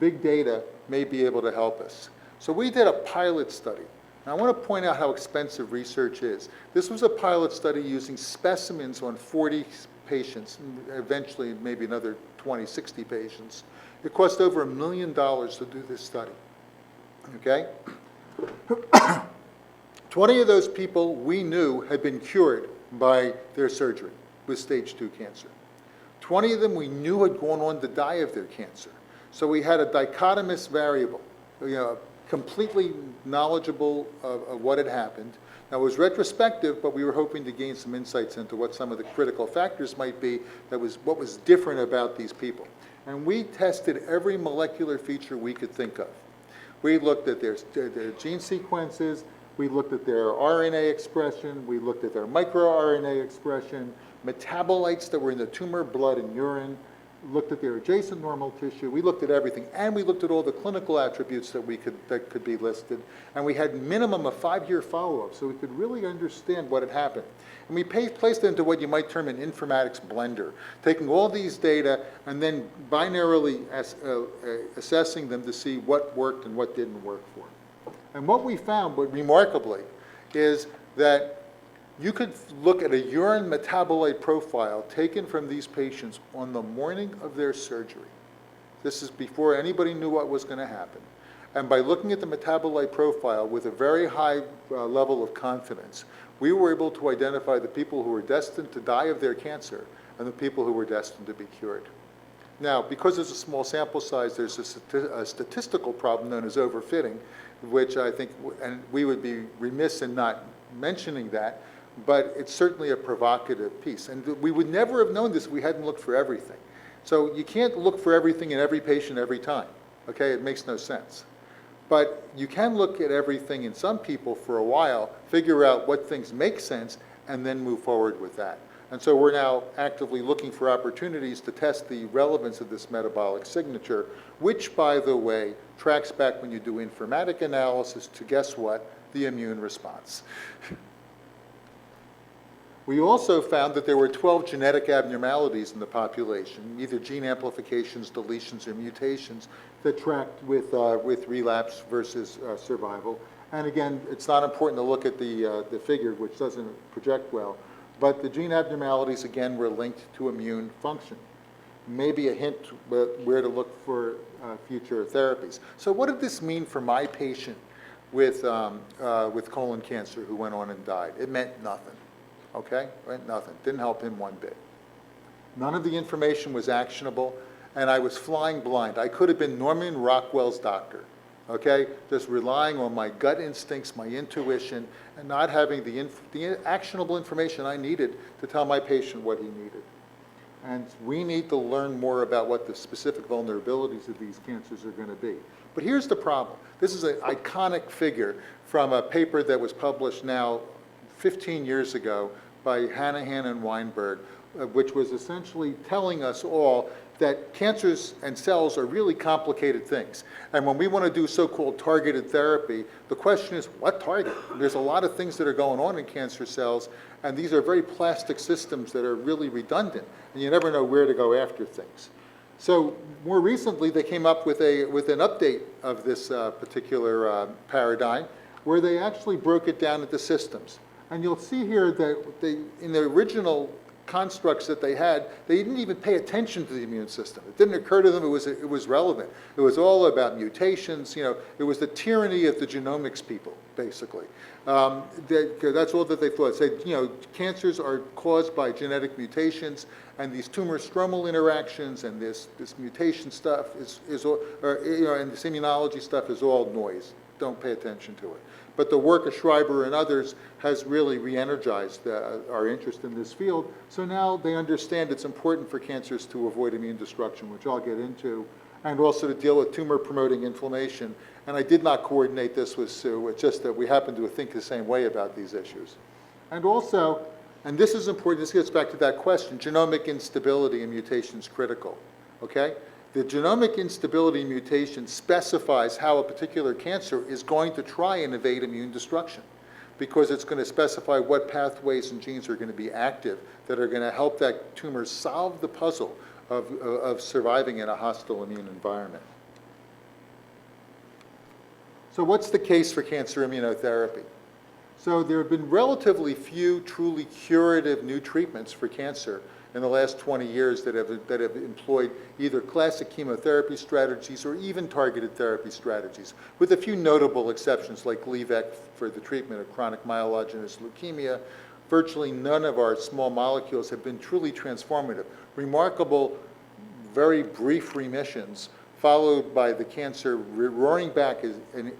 Speaker 7: big data may be able to help us. So we did a pilot study. Now, I want to point out how expensive research is. This was a pilot study using specimens on 40 patients, and eventually maybe another 20, 60 patients, It cost over $1 million to do this study, okay? 20 of those people we knew had been cured by their surgery with stage 2 cancer. 20 of them we knew had gone on to die of their cancer. So we had a dichotomous variable, completely knowledgeable of what had happened. Now, it was retrospective, but we were hoping to gain some insights into what some of the critical factors might be, what was different about these people. And we tested every molecular feature we could think of. We looked at their gene sequences, we looked at their RNA expression, we looked at their microRNA expression, metabolites that were in the tumor, blood, and urine, looked at their adjacent normal tissue, we looked at everything, and we looked at all the clinical attributes that could be listed, and we had minimum of 5-year follow-up, so we could really understand what had happened. And we placed it into what you might term an informatics blender, taking all these data and then binarily assessing them to see what worked and what didn't work for them. And what we found, but remarkably, is that you could look at a urine metabolite profile taken from these patients on the morning of their surgery. This is before anybody knew what was going to happen. And by looking at the metabolite profile with a very high level of confidence, we were able to identify the people who were destined to die of their cancer and the people who were destined to be cured. Now, because there's a small sample size, there's a statistical problem known as overfitting, which I think, and we would be remiss in not mentioning that, but it's certainly a provocative piece. And we would never have known this if we hadn't looked for everything. So you can't look for everything in every patient every time, okay? It makes no sense. But you can look at everything in some people for a while, figure out what things make sense, and then move forward with that. And so we're now actively looking for opportunities to test the relevance of this metabolic signature, which, by the way, tracks back when you do informatic analysis to, guess what, the immune response. We also found that there were 12 genetic abnormalities in the population, either gene amplifications, deletions, or mutations that tracked with relapse versus survival. And again, it's not important to look at the figure, which doesn't project well, but the gene abnormalities, again, were linked to immune function. Maybe a hint where to look for future therapies. So what did this mean for my patient with colon cancer who went on and died? It meant nothing. Okay, right? Nothing. Didn't help him one bit. None of the information was actionable, and I was flying blind. I could have been Norman Rockwell's doctor, okay? Just relying on my gut instincts, my intuition, and not having the actionable information I needed to tell my patient what he needed. And we need to learn more about what the specific vulnerabilities of these cancers are going to be. But here's the problem. This is an iconic figure from a paper that was published now 15 years ago by Hanahan and Weinberg, which was essentially telling us all that cancers and cells are really complicated things. And when we want to do so-called targeted therapy, the question is, what target? There's a lot of things that are going on in cancer cells, and these are very plastic systems that are really redundant, and you never know where to go after things. So more recently, they came up with an update of this particular paradigm, where they actually broke it down into systems. And you'll see here that in the original constructs that they had, they didn't even pay attention to the immune system. It didn't occur to them it was relevant. It was all about mutations. It was the tyranny of the genomics people, basically. That's all that they thought. Said, cancers are caused by genetic mutations, and these tumor stromal interactions and this mutation stuff is all, and this immunology stuff is all noise. Don't pay attention to it. But the work of Schreiber and others has really re-energized our interest in this field. So now they understand it's important for cancers to avoid immune destruction, which I'll get into, and also to deal with tumor-promoting inflammation. And I did not coordinate this with Sue. It's just that we happen to think the same way about these issues. And also, and this is important, this gets back to that question, genomic instability and mutations critical, okay? The genomic instability mutation specifies how a particular cancer is going to try and evade immune destruction, because it's going to specify what pathways and genes are going to be active that are going to help that tumor solve the puzzle of surviving in a hostile immune environment. So what's the case for cancer immunotherapy? So there have been relatively few truly curative new treatments for cancer in the last 20 years that have employed either classic chemotherapy strategies or even targeted therapy strategies, with a few notable exceptions like Gleevec for the treatment of chronic myelogenous leukemia. Virtually none of our small molecules have been truly transformative. Remarkable, very brief remissions, followed by the cancer roaring back in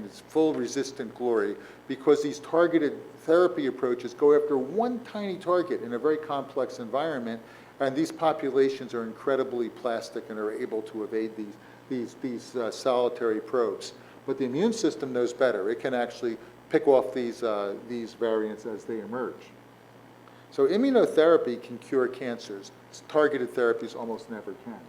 Speaker 7: its full resistant glory, because these targeted therapy approaches go after one tiny target in a very complex environment, and these populations are incredibly plastic and are able to evade these solitary probes. But the immune system knows better. It can actually pick off these variants as they emerge. So immunotherapy can cure cancers. Targeted therapies almost never can.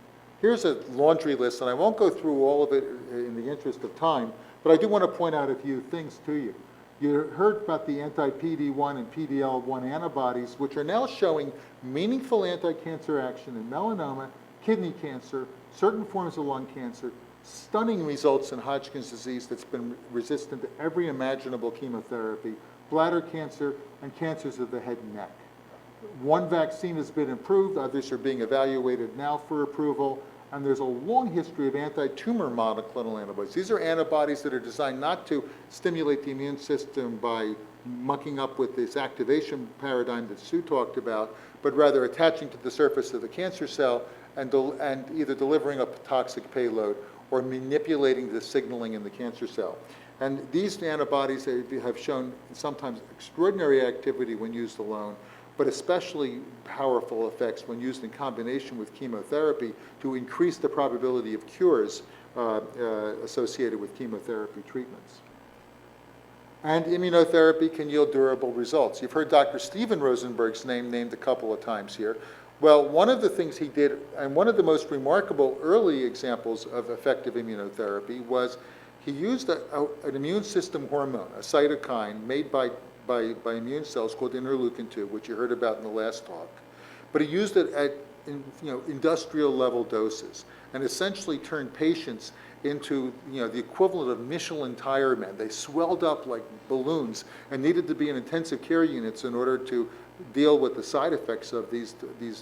Speaker 7: Here's a laundry list, and I won't go through all of it in the interest of time, but I do want to point out a few things to you. You heard about the anti-PD-1 and PD-L1 antibodies, which are now showing meaningful anti-cancer action in melanoma, kidney cancer, certain forms of lung cancer, stunning results in Hodgkin's disease that's been resistant to every imaginable chemotherapy, bladder cancer, and cancers of the head and neck. One vaccine has been approved, others are being evaluated now for approval, and there's a long history of anti-tumor monoclonal antibodies. These are antibodies that are designed not to stimulate the immune system by mucking up with this activation paradigm that Sue talked about, but rather attaching to the surface of the cancer cell and either delivering a toxic payload or manipulating the signaling in the cancer cell. And these antibodies have shown sometimes extraordinary activity when used alone, but especially powerful effects when used in combination with chemotherapy to increase the probability of cures associated with chemotherapy treatments. And immunotherapy can yield durable results. You've heard Dr. Stephen Rosenberg's name named a couple of times here. Well, one of the things he did, and one of the most remarkable early examples of effective immunotherapy, was he used an immune system hormone, a cytokine made by immune cells called interleukin-2, which you heard about in the last talk. But he used it at industrial level doses and essentially turned patients into the equivalent of Michelin tire men. They swelled up like balloons and needed to be in intensive care units in order to deal with the side effects of these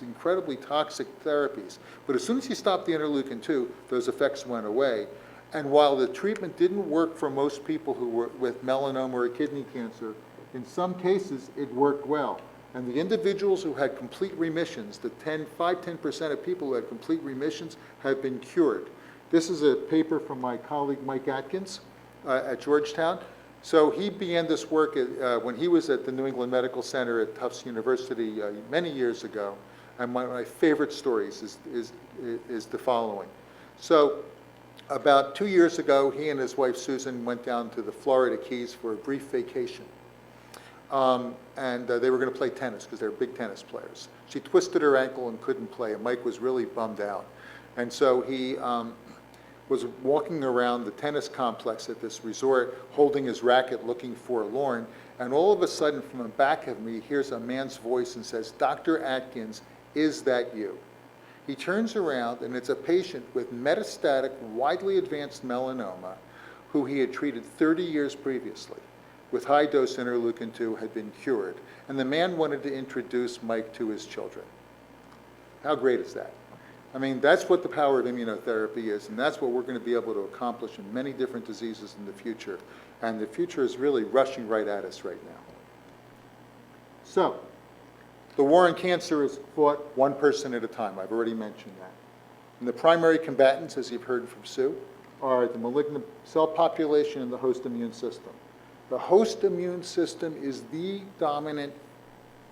Speaker 7: incredibly toxic therapies. But as soon as you stopped the interleukin-2, those effects went away. And while the treatment didn't work for most people who were with melanoma or kidney cancer, in some cases it worked well. And the individuals who had complete remissions, the 5-10% of people who had complete remissions, have been cured. This is a paper from my colleague Mike Atkins at Georgetown. So he began this work when he was at the New England Medical Center at Tufts University many years ago. And one of my favorite stories is the following. So about 2 years ago, he and his wife Suzanne went down to the Florida Keys for a brief vacation. They were going to play tennis because they're big tennis players. She twisted her ankle and couldn't play, and Mike was really bummed out. And so he was walking around the tennis complex at this resort, holding his racket, looking forlorn, and all of a sudden, from the back of me, he hears a man's voice and says, "Dr. Atkins, is that you?" He turns around, and it's a patient with metastatic, widely advanced melanoma who he had treated 30 years previously with high-dose interleukin-2, had been cured. And the man wanted to introduce Mike to his children. How great is that? I mean, that's what the power of immunotherapy is, and that's what we're going to be able to accomplish in many different diseases in the future. And the future is really rushing right at us right now. So, the war on cancer is fought one person at a time. I've already mentioned that. And the primary combatants, as you've heard from Sue, are the malignant cell population and the host immune system. The host immune system is the dominant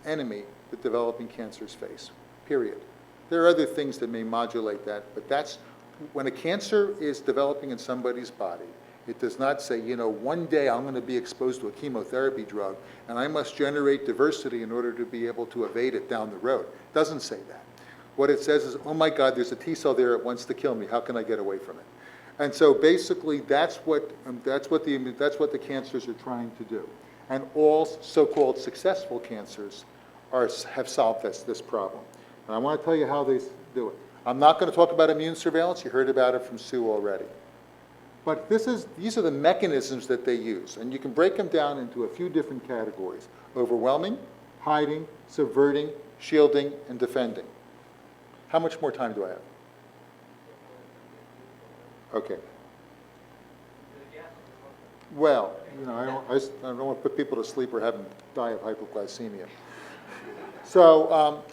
Speaker 7: enemy that developing cancers face, period. There are other things that may modulate that, but that's when a cancer is developing in somebody's body, it does not say, one day I'm going to be exposed to a chemotherapy drug and I must generate diversity in order to be able to evade it down the road. It doesn't say that. What it says is, oh my God, there's a T cell there, it wants to kill me. How can I get away from it? And so basically, that's what the cancers are trying to do. And all so-called successful cancers have solved this problem. And I want to tell you how they do it. I'm not going to talk about immune surveillance. You heard about it from Sue already. But these are the mechanisms that they use. And you can break them down into a few different categories: overwhelming, hiding, subverting, shielding, and defending. How much more time do I have? Okay. Well, you know, I don't want to put people to sleep or have them die of hypoglycemia. So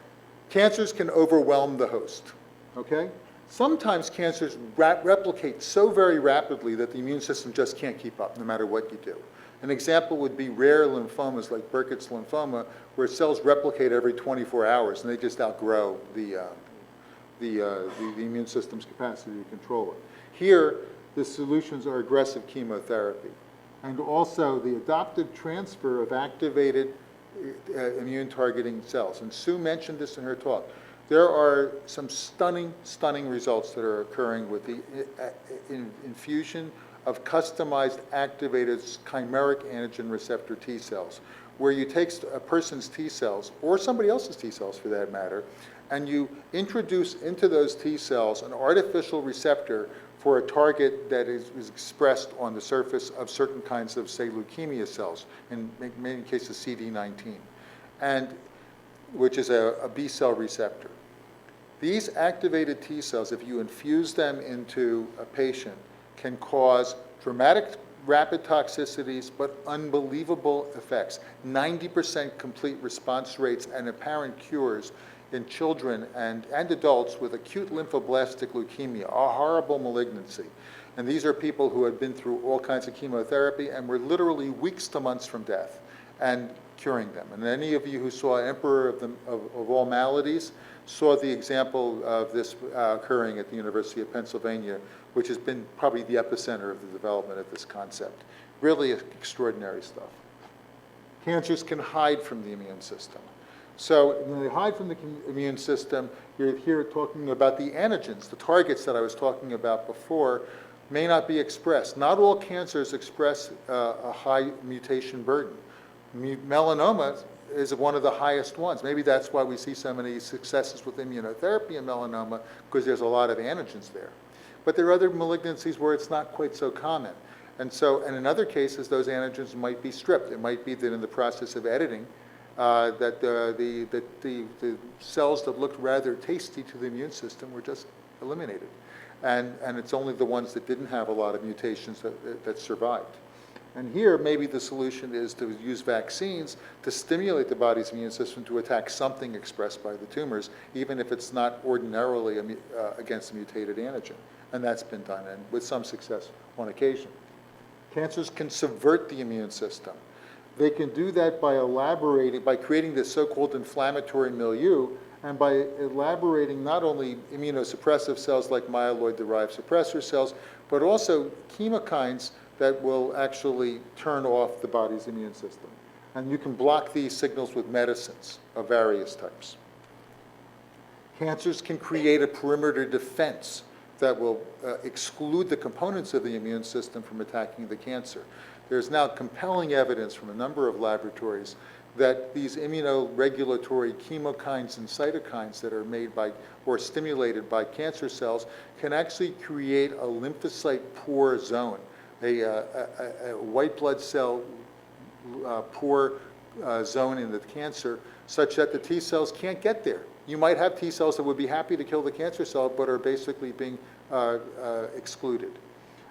Speaker 7: cancers can overwhelm the host, okay? Sometimes cancers replicate so very rapidly that the immune system just can't keep up no matter what you do. An example would be rare lymphomas like Burkitt's lymphoma, where cells replicate every 24 hours and they just outgrow the immune system's capacity to control it. Here, the solutions are aggressive chemotherapy, and also the adoptive transfer of activated immune targeting cells. And Sue mentioned this in her talk. There are some stunning, stunning results that are occurring with the infusion of customized activated chimeric antigen receptor T cells, where you take a person's T cells, or somebody else's T cells for that matter, and you introduce into those T cells an artificial receptor for a target that is expressed on the surface of certain kinds of, say, leukemia cells, in many cases CD19, and which is a B cell receptor. These activated T cells, if you infuse them into a patient, can cause dramatic rapid toxicities, but unbelievable effects. 90% complete response rates and apparent cures in children and adults with acute lymphoblastic leukemia, a horrible malignancy. And these are people who had been through all kinds of chemotherapy and were literally weeks to months from death, and curing them. And any of you who saw Emperor of All Maladies saw the example of this occurring at the University of Pennsylvania, which has been probably the epicenter of the development of this concept. Really extraordinary stuff. Cancers can hide from the immune system. So when they hide from the immune system, you're here talking about the antigens, the targets that I was talking about before, may not be expressed. Not all cancers express a high mutation burden. Melanoma is one of the highest ones. Maybe that's why we see so many successes with immunotherapy in melanoma, because there's a lot of antigens there. But there are other malignancies where it's not quite so common. And in other cases, those antigens might be stripped. It might be that in the process of editing, that the cells that looked rather tasty to the immune system were just eliminated. And it's only the ones that didn't have a lot of mutations that survived. And here, maybe the solution is to use vaccines to stimulate the body's immune system to attack something expressed by the tumors, even if it's not ordinarily against a mutated antigen. And that's been done, and with some success on occasion. Cancers can subvert the immune system. They can do that by creating this so-called inflammatory milieu, and by elaborating not only immunosuppressive cells like myeloid-derived suppressor cells, but also chemokines that will actually turn off the body's immune system. And you can block these signals with medicines of various types. Cancers can create a perimeter defense that will exclude the components of the immune system from attacking the cancer. There's now compelling evidence from a number of laboratories that these immunoregulatory chemokines and cytokines that are made by or stimulated by cancer cells can actually create a lymphocyte poor zone, a white blood cell poor zone in the cancer, such that the T cells can't get there. You might have T cells that would be happy to kill the cancer cell, but are basically being excluded.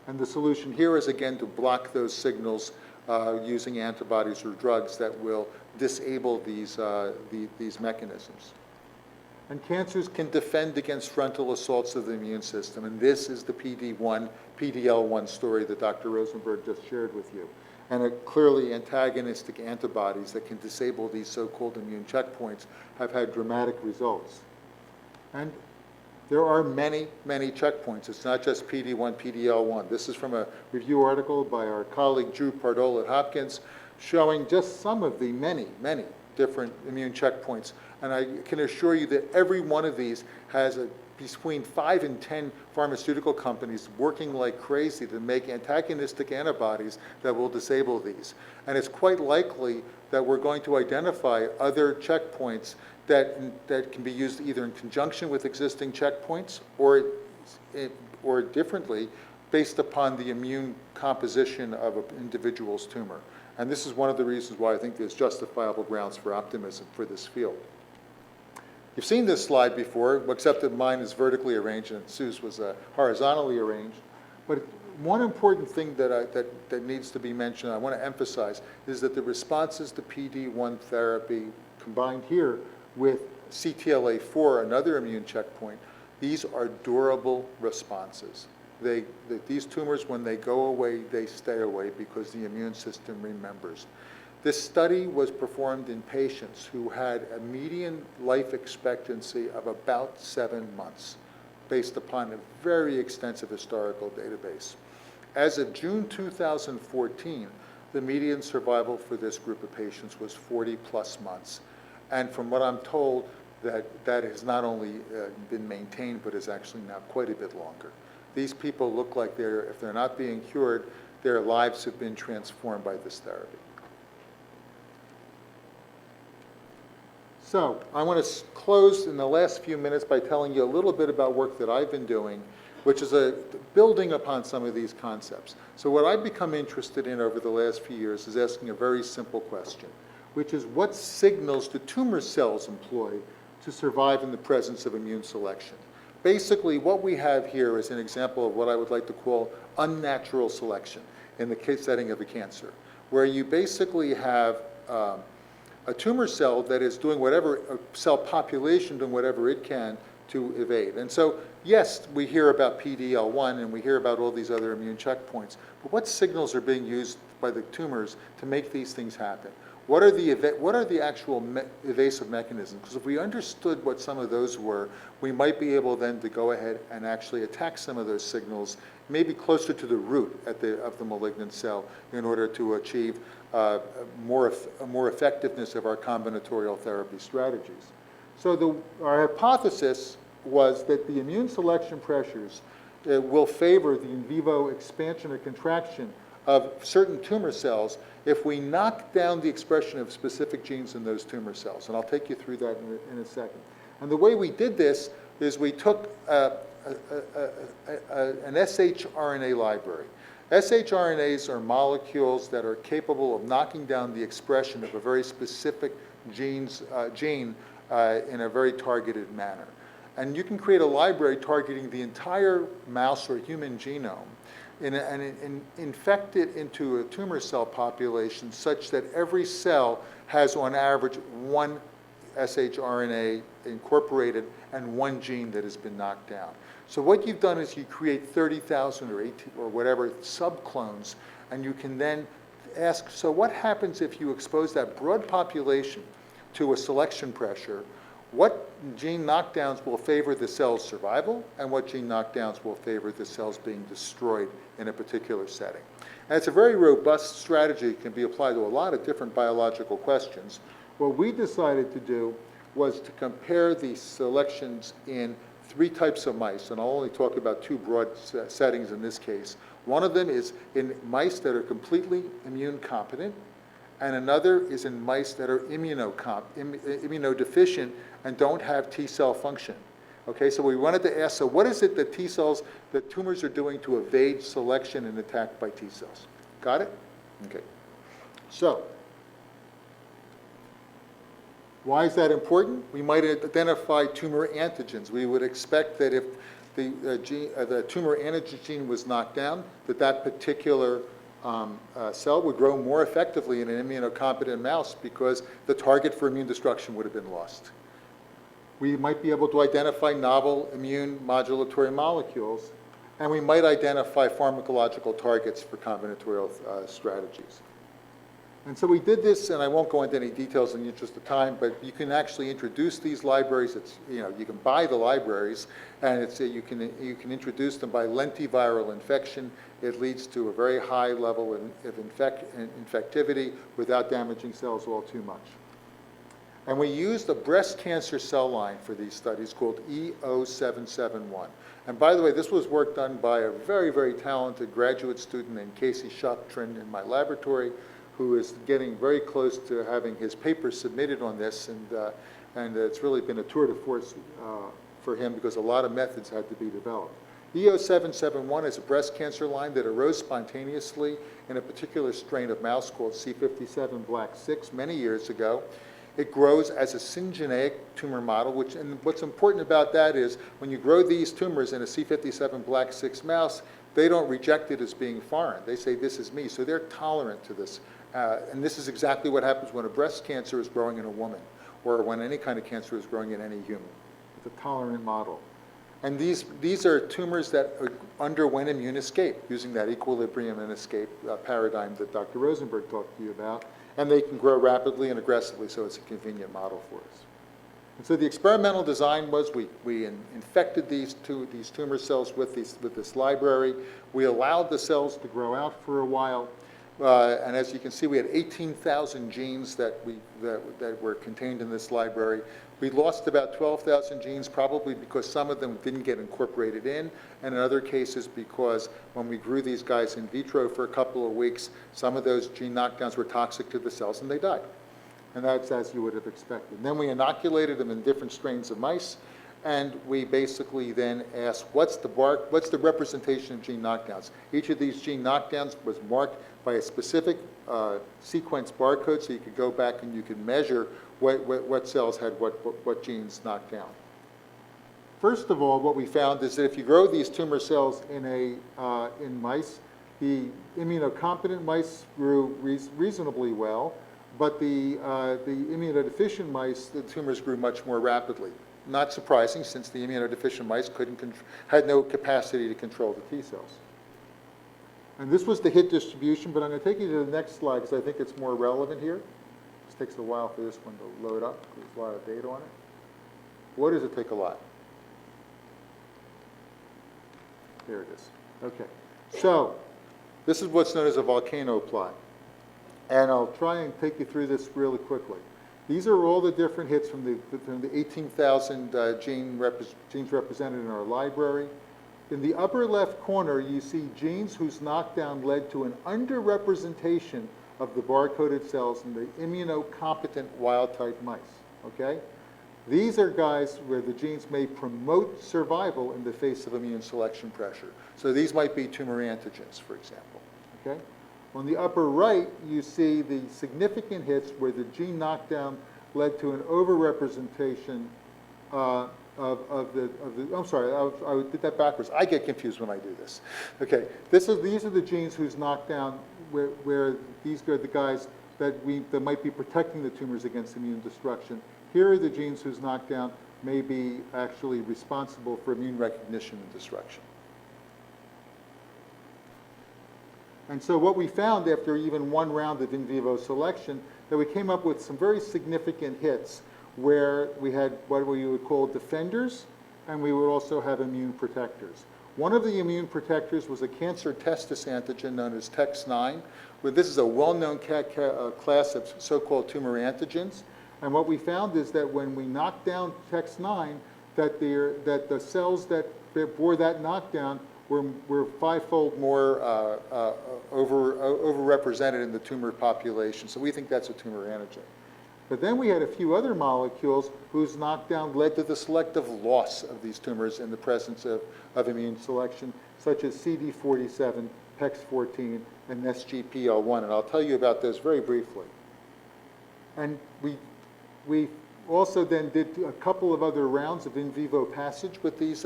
Speaker 7: And the solution here is, again, to block those signals using antibodies or drugs that will disable these mechanisms. And cancers can defend against frontal assaults of the immune system. And this is the PD-1, PD-L1 story that Dr. Rosenberg just shared with you. And clearly antagonistic antibodies that can disable these so-called immune checkpoints have had dramatic results. And there are many, many checkpoints. It's not just PD-1, PD-L1. This is from a review article by our colleague Drew Pardoll at Hopkins, showing just some of the many, many different immune checkpoints. And I can assure you that every one of these has between 5 and 10 pharmaceutical companies working like crazy to make antagonistic antibodies that will disable these. And it's quite likely that we're going to identify other checkpoints that can be used either in conjunction with existing checkpoints or differently based upon the immune composition of an individual's tumor. And this is one of the reasons why I think there's justifiable grounds for optimism for this field. You've seen this slide before, except that mine is vertically arranged and Sue's was horizontally arranged. But one important thing that needs to be mentioned, I want to emphasize, is that the responses to PD-1 therapy combined here with CTLA-4, another immune checkpoint, these are durable responses. These tumors, when they go away, they stay away because the immune system remembers. This study was performed in patients who had a median life expectancy of about 7 months, based upon a very extensive historical database. As of June 2014, the median survival for this group of patients was 40+ months. And from what I'm told, that has not only been maintained, but is actually now quite a bit longer. These people look like if they're not being cured, their lives have been transformed by this therapy. So I want to close in the last few minutes by telling you a little bit about work that I've been doing, which is building upon some of these concepts. So what I've become interested in over the last few years is asking a very simple question, which is what signals do tumor cells employ to survive in the presence of immune selection? Basically, what we have here is an example of what I would like to call unnatural selection in the case setting of a cancer, where you basically have a tumor cell that is doing whatever, a cell population doing whatever it can to evade. And so, yes, we hear about PD-L1 and we hear about all these other immune checkpoints, but what signals are being used by the tumors to make these things happen? What are the actual evasive mechanisms? Because if we understood what some of those were, we might be able then to go ahead and actually attack some of those signals, maybe closer to the root of the malignant cell, in order to achieve more effectiveness of our combinatorial therapy strategies. So our hypothesis was that the immune selection pressures will favor the in vivo expansion or contraction of certain tumor cells if we knock down the expression of specific genes in those tumor cells. And I'll take you through that in a second. And the way we did this is we took an shRNA library. shRNAs are molecules that are capable of knocking down the expression of a very specific gene in a very targeted manner. And you can create a library targeting the entire mouse or human genome and infect it into a tumor cell population such that every cell has, on average, one shRNA incorporated and one gene that has been knocked down. So what you've done is you create 30,000 or 18 or whatever subclones, and you can then ask, so what happens if you expose that broad population to a selection pressure? What gene knockdowns will favor the cell's survival, and what gene knockdowns will favor the cells being destroyed in a particular setting? And it's a very robust strategy. It can be applied to a lot of different biological questions. What we decided to do was to compare these selections in 3 types of mice, and I'll only talk about 2 broad settings in this case. One of them is in mice that are completely immune competent, and another is in mice that are immunodeficient and don't have T cell function. Okay, so we wanted to ask, so what is it that that tumors are doing to evade selection and attack by T cells? Got it? Okay. So, why is that important? We might identify tumor antigens. We would expect that if the tumor antigen gene was knocked down, that particular cell would grow more effectively in an immunocompetent mouse because the target for immune destruction would have been lost. We might be able to identify novel immune modulatory molecules, and we might identify pharmacological targets for combinatorial strategies. And so we did this, and I won't go into any details in the interest of time, but you can actually introduce these libraries. You can buy the libraries, and you can introduce them by lentiviral infection. It leads to a very high level of infectivity without damaging cells all too much. And we used a breast cancer cell line for these studies called E0771. And by the way, this was work done by a very, very talented graduate student named Casey Shoptrin in my laboratory, who is getting very close to having his paper submitted on this, and it's really been a tour de force for him because a lot of methods had to be developed. B0771 is a breast cancer line that arose spontaneously in a particular strain of mouse called C57 Black 6 many years ago. It grows as a syngeneic tumor model, and what's important about that is when you grow these tumors in a C57 Black 6 mouse, they don't reject it as being foreign. They say, this is me. So they're tolerant to this. And this is exactly what happens when a breast cancer is growing in a woman, or when any kind of cancer is growing in any human. It's a tolerant model. And these are tumors that underwent immune escape, using that equilibrium and escape paradigm that Dr. Rosenberg talked to you about. And they can grow rapidly and aggressively, so it's a convenient model for us. And so the experimental design was we infected these tumor cells with this library. We allowed the cells to grow out for a while. And as you can see, we had 18,000 genes that were contained in this library. We lost about 12,000 genes, probably because some of them didn't get incorporated in, and in other cases because when we grew these guys in vitro for a couple of weeks, some of those gene knockdowns were toxic to the cells and they died. And that's as you would have expected. And then we inoculated them in different strains of mice, and we basically then asked, what's the representation of gene knockdowns? Each of these gene knockdowns was marked by a specific sequence barcode, so you could go back and you could measure what cells had what genes knocked down. First of all, what we found is that if you grow these tumor cells in mice, the immunocompetent mice grew reasonably well, but the immunodeficient mice, the tumors grew much more rapidly. Not surprising, since the immunodeficient mice had no capacity to control the T cells. And this was the hit distribution, but I'm going to take you to the next slide because I think it's more relevant here. It takes a while for this one to load up. There's a lot of data on it. What does it take a lot? There it is. Okay. So this is what's known as a volcano plot. And I'll try and take you through this really quickly. These are all the different hits from the 18,000 genes represented in our library. In the upper left corner, you see genes whose knockdown led to an underrepresentation of the barcoded cells in the immunocompetent wild-type mice, okay? These are guys where the genes may promote survival in the face of immune selection pressure. So these might be tumor antigens, for example, okay? On the upper right, you see the significant hits where the gene knockdown led to an overrepresentation I'm sorry, I did that backwards. I get confused when I do this. Okay, these are the genes whose knockdown, where these are the guys that might be protecting the tumors against immune destruction. Here are the genes whose knockdown may be actually responsible for immune recognition and destruction. And so what we found after even one round of in vivo selection, that we came up with some very significant hits where we had what we would call defenders, and we would also have immune protectors. One of the immune protectors was a cancer testis antigen known as TEX9, where this is a well-known class of so-called tumor antigens. And what we found is that when we knocked down TEX9, that the cells that bore that knockdown were fivefold more overrepresented in the tumor population. So we think that's a tumor antigen. But then we had a few other molecules whose knockdown led to the selective loss of these tumors in the presence of immune selection, such as CD47, PEX14, and SGPL1. And I'll tell you about those very briefly. And we also then did a couple of other rounds of in vivo passage with these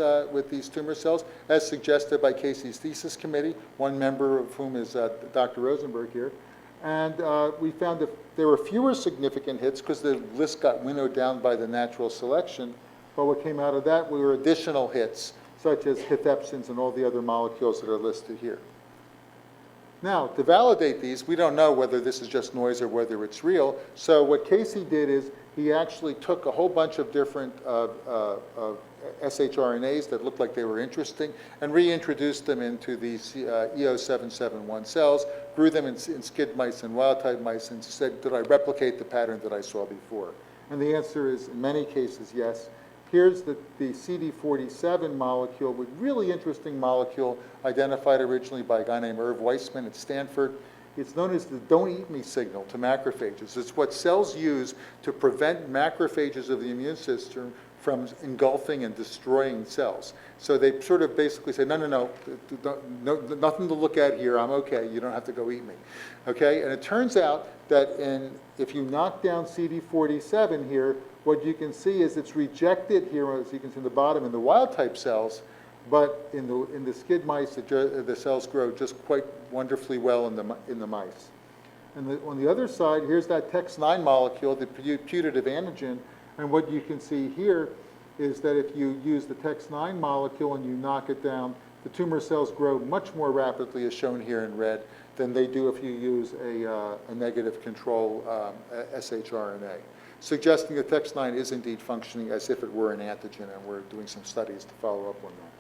Speaker 7: tumor cells, as suggested by Casey's thesis committee, one member of whom is Dr. Rosenberg here. And we found that there were fewer significant hits because the list got winnowed down by the natural selection. But what came out of that were additional hits, such as hifepsins and all the other molecules that are listed here. Now, to validate these, we don't know whether this is just noise or whether it's real. So what Casey did is he actually took a whole bunch of different shRNAs that looked like they were interesting and reintroduced them into these EO771 cells, grew them in skid mice and wild-type mice, and said, did I replicate the pattern that I saw before? And the answer is, in many cases, yes. Here's the CD47 molecule, a really interesting molecule identified originally by a guy named Irv Weissman at Stanford. It's known as the don't eat me signal to macrophages. It's what cells use to prevent macrophages of the immune system from engulfing and destroying cells. So they sort of basically say, no, nothing to look at here, I'm okay, you don't have to go eat me. Okay, and it turns out that if you knock down CD47 here, what you can see is it's rejected here, as you can see in the bottom, in the wild type cells, but in the SCID mice, the cells grow just quite wonderfully well in the mice. And on the other side, here's that TEX9 molecule, the putative antigen, and what you can see here is that if you use the TEX9 molecule and you knock it down, the tumor cells grow much more rapidly, as shown here in red, than they do if you use a negative control shRNA, suggesting that TEX9 is indeed functioning as if it were an antigen, and we're doing some studies to follow up on that.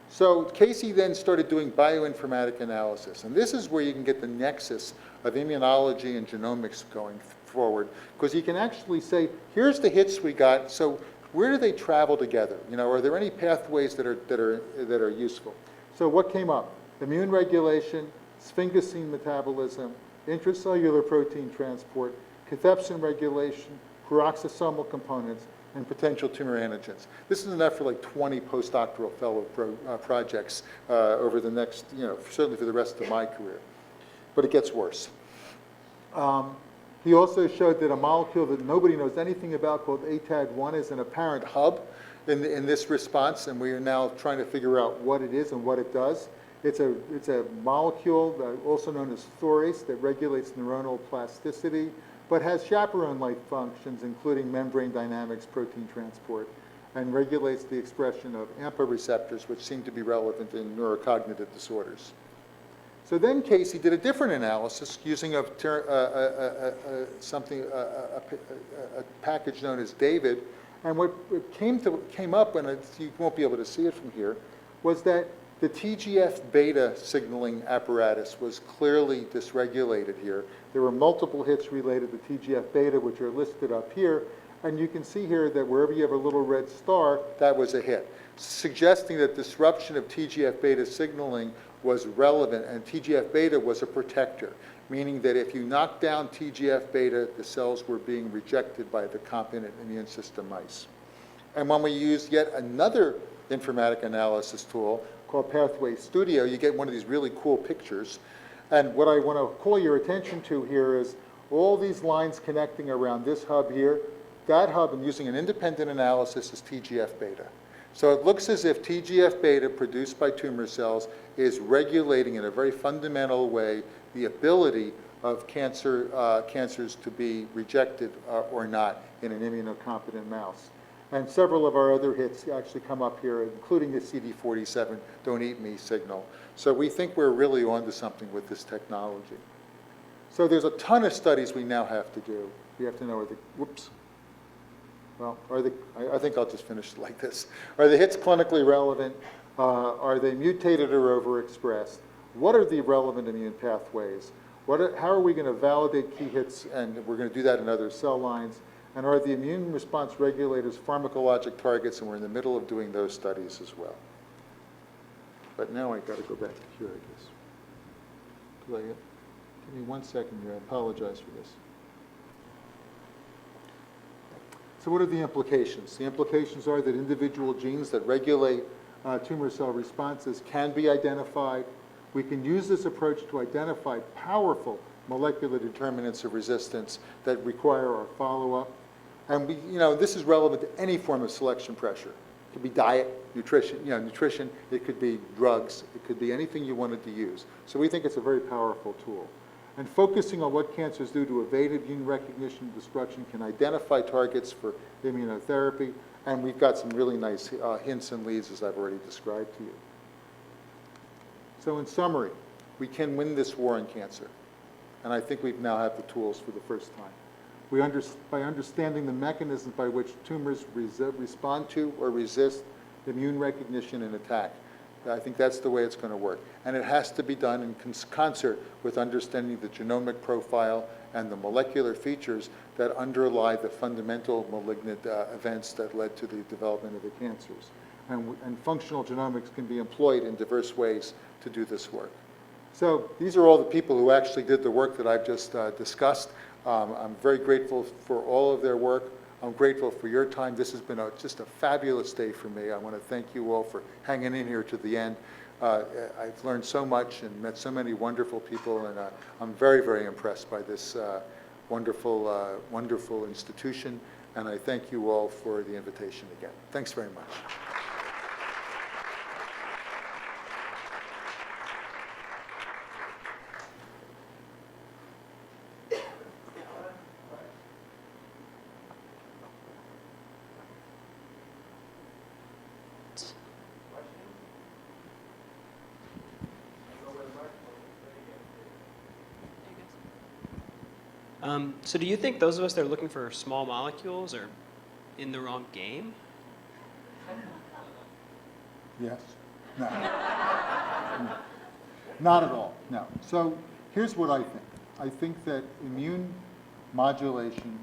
Speaker 7: So Casey then started doing bioinformatic analysis, and this is where you can get the nexus of immunology and genomics going forward, because you can actually say, here's the hits we got, so where do they travel together? You know, are there any pathways that are useful? So what came up? Immune regulation, sphingosine metabolism, intracellular protein transport, cathepsin regulation, peroxisomal components, and potential tumor antigens. This is enough for like 20 postdoctoral fellow projects over the next, certainly for the rest of my career. But it gets worse. He also showed that a molecule that nobody knows anything about called ATAG1 is an apparent hub in this response, and we are now trying to figure out what it is and what it does. It's a molecule also known as thorase that regulates neuronal plasticity, but has chaperone-like functions, including membrane dynamics, protein transport, and regulates the expression of AMPA receptors, which seem to be relevant in neurocognitive disorders. So then Casey did a different analysis using a package known as David, and what came up, and you won't be able to see it from here, was that the TGF-beta signaling apparatus was clearly dysregulated here. There were multiple hits related to TGF-beta, which are listed up here, and you can see here that wherever you have a little red star, that was a hit, suggesting that disruption of TGF-beta signaling was relevant, and TGF-beta was a protector, meaning that if you knock down TGF-beta, the cells were being rejected by the competent immune system mice. And when we use yet another informatic analysis tool called Pathway Studio, you get one of these really cool pictures. And what I want to call your attention to here is all these lines connecting around this hub here. That hub, and using an independent analysis, is TGF-beta. So it looks as if TGF-beta produced by tumor cells is regulating in a very fundamental way the ability of cancers to be rejected or not in an immunocompetent mouse. And several of our other hits actually come up here, including the CD47 don't eat me signal. So we think we're really onto something with this technology. So there's a ton of studies we now have to do. We have to know I think I'll just finish it like this. Are the hits clinically relevant? Are they mutated or overexpressed? What are the relevant immune pathways? How are we going to validate key hits? And we're going to do that in other cell lines. And are the immune response regulators pharmacologic targets? And we're in the middle of doing those studies as well. But now I've got to go back to here, I guess. Give me 1 second here. I apologize for this. So what are the implications? The implications are that individual genes that regulate tumor cell responses can be identified. We can use this approach to identify powerful molecular determinants of resistance that require our follow-up. And this is relevant to any form of selection pressure. It could be diet, nutrition, it could be drugs, it could be anything you wanted to use. So we think it's a very powerful tool. And focusing on what cancers do to evade immune recognition and destruction can identify targets for immunotherapy. And we've got some really nice hints and leads, as I've already described to you. So in summary, we can win this war on cancer. And I think we now have the tools for the first time. By understanding the mechanisms by which tumors respond to or resist immune recognition and attack. I think that's the way it's going to work. And it has to be done in concert with understanding the genomic profile and the molecular features that underlie the fundamental malignant events that led to the development of the cancers. And functional genomics can be employed in diverse ways to do this work. So these are all the people who actually did the work that I've just discussed. I'm very grateful for all of their work. I'm grateful for your time. This has been just a fabulous day for me. I want to thank you all for hanging in here to the end. I've learned so much and met so many wonderful people, and I'm very, very impressed by this wonderful, wonderful institution. And I thank you all for the invitation again. Thanks very much.
Speaker 8: So do you think those of us that are looking for small molecules are in the wrong game?
Speaker 7: Yes? No. No. Not at all, no. So here's what I think. I think that immune modulation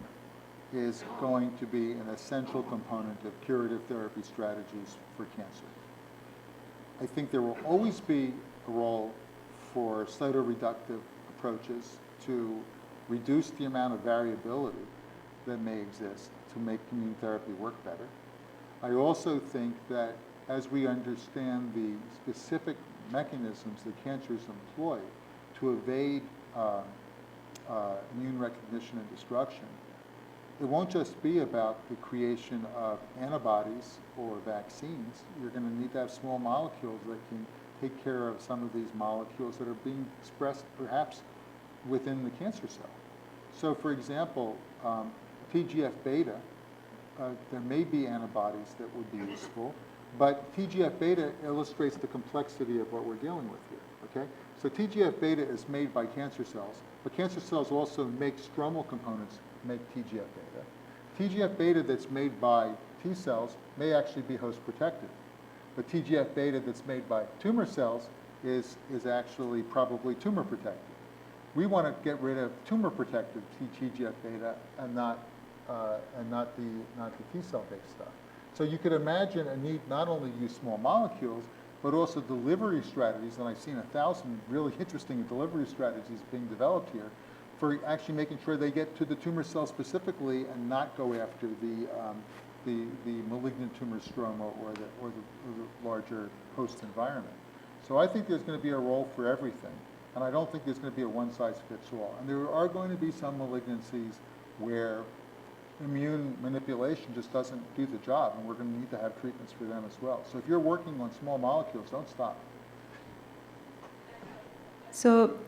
Speaker 7: is going to be an essential component of curative therapy strategies for cancer. I think there will always be a role for cytoreductive approaches to reduce the amount of variability that may exist to make immune therapy work better. I also think that as we understand the specific mechanisms that cancers employ to evade immune recognition and destruction, it won't just be about the creation of antibodies or vaccines. You're going to need to have small molecules that can take care of some of these molecules that are being expressed perhaps within the cancer cell. So for example, TGF-beta, there may be antibodies that would be useful, but TGF-beta illustrates the complexity of what we're dealing with here, okay? So TGF-beta is made by cancer cells, but cancer cells also make stromal components, make TGF-beta. TGF-beta that's made by T cells may actually be host protective, but TGF-beta that's made by tumor cells is actually probably tumor protective. We want to get rid of tumor protective TGF-beta and not the T-cell based stuff. So you could imagine a need not only to use small molecules, but also delivery strategies, and I've seen 1,000 really interesting delivery strategies being developed here for actually making sure they get to the tumor cell specifically and not go after the malignant tumor stroma or the larger host environment. So I think there's going to be a role for everything. And I don't think there's going to be a one-size-fits-all. And there are going to be some malignancies where immune manipulation just doesn't do the job, and we're going to need to have treatments for them as well. So if you're working on small molecules, don't stop.
Speaker 3: So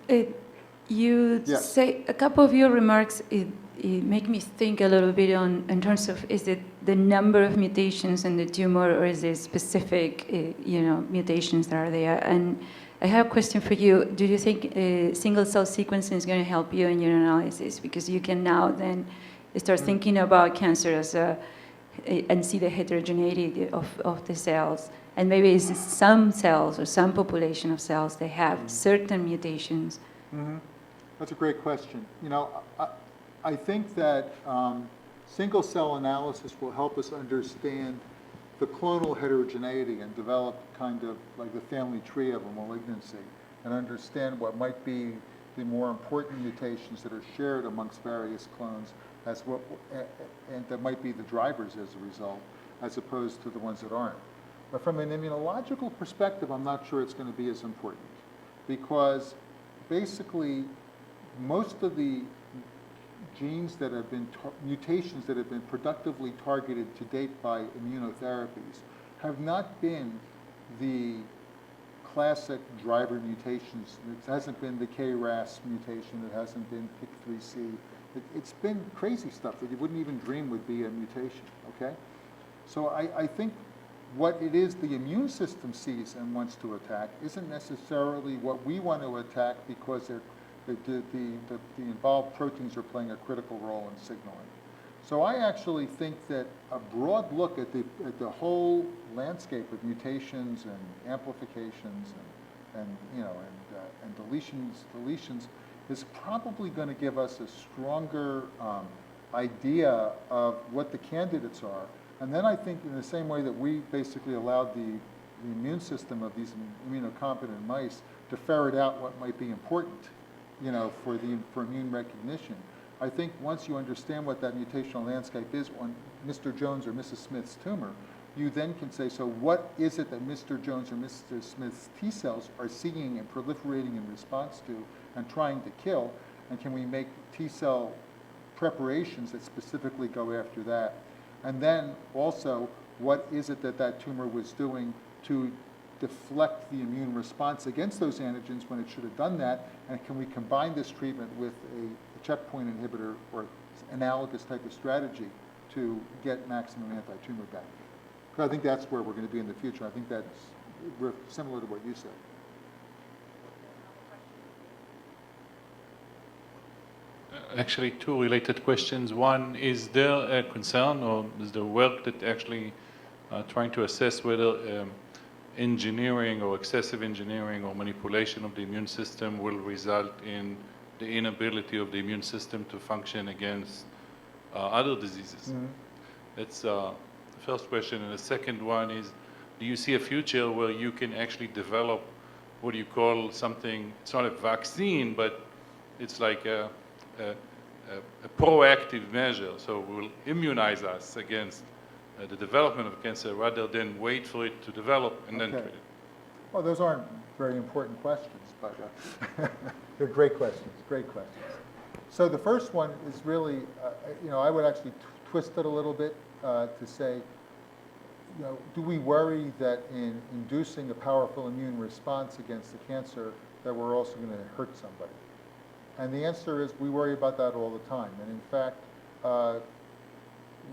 Speaker 3: you
Speaker 7: Yes.
Speaker 3: say a couple of your remarks it make me think a little bit in terms of, is it the number of mutations in the tumor, or is it specific mutations that are there? And I have a question for you. Do you think single-cell sequencing is going to help you in your analysis? Because you can now then start thinking about cancer as and see the heterogeneity of the cells. And maybe it's some cells or some population of cells that have certain mutations.
Speaker 7: Mm-hmm. That's a great question. You know, I think that single-cell analysis will help us understand the clonal heterogeneity and develop kind of like the family tree of a malignancy and understand what might be the more important mutations that are shared amongst various clones and that might be the drivers as a result, as opposed to the ones that aren't. But from an immunological perspective, I'm not sure it's going to be as important, because basically most of the genes that have been, mutations that have been productively targeted to date by immunotherapies have not been the classic driver mutations. It hasn't been the KRAS mutation, it hasn't been PIK3C. It's been crazy stuff that you wouldn't even dream would be a mutation, okay? So I think what it is the immune system sees and wants to attack isn't necessarily what we want to attack, because the involved proteins are playing a critical role in signaling. So I actually think that a broad look at the whole landscape of mutations and amplifications and deletions is probably going to give us a stronger idea of what the candidates are. And then I think in the same way that we basically allowed the the immune system of these immunocompetent mice to ferret out what might be important, for immune recognition. I think once you understand what that mutational landscape is on Mr. Jones or Mrs. Smith's tumor, you then can say, so what is it that Mr. Jones or Mr. Smith's T cells are seeing and proliferating in response to and trying to kill, and can we make T cell preparations that specifically go after that? And then also, what is it that that tumor was doing to deflect the immune response against those antigens when it should have done that? And can we combine this treatment with a checkpoint inhibitor or analogous type of strategy to get maximum anti-tumor benefit? I think that's where we're going to be in the future. I think that's similar to what you said.
Speaker 9: Actually, two related questions. One, is there a concern, or is there work that actually trying to assess whether engineering or excessive engineering or manipulation of the immune system will result in the inability of the immune system to function against other diseases?
Speaker 7: Mm-hmm.
Speaker 9: That's the first question. And the second one is, do you see a future where you can actually develop what do you call something, it's not a vaccine, but it's like a proactive measure, so it will immunize us against the development of cancer rather than wait for it to develop and then treat it?
Speaker 7: Well, those aren't very important questions, but they're great questions, great questions. So the first one is really, I would actually twist it a little bit to say, do we worry that in inducing a powerful immune response against the cancer that we're also going to hurt somebody? And the answer is we worry about that all the time. And in fact,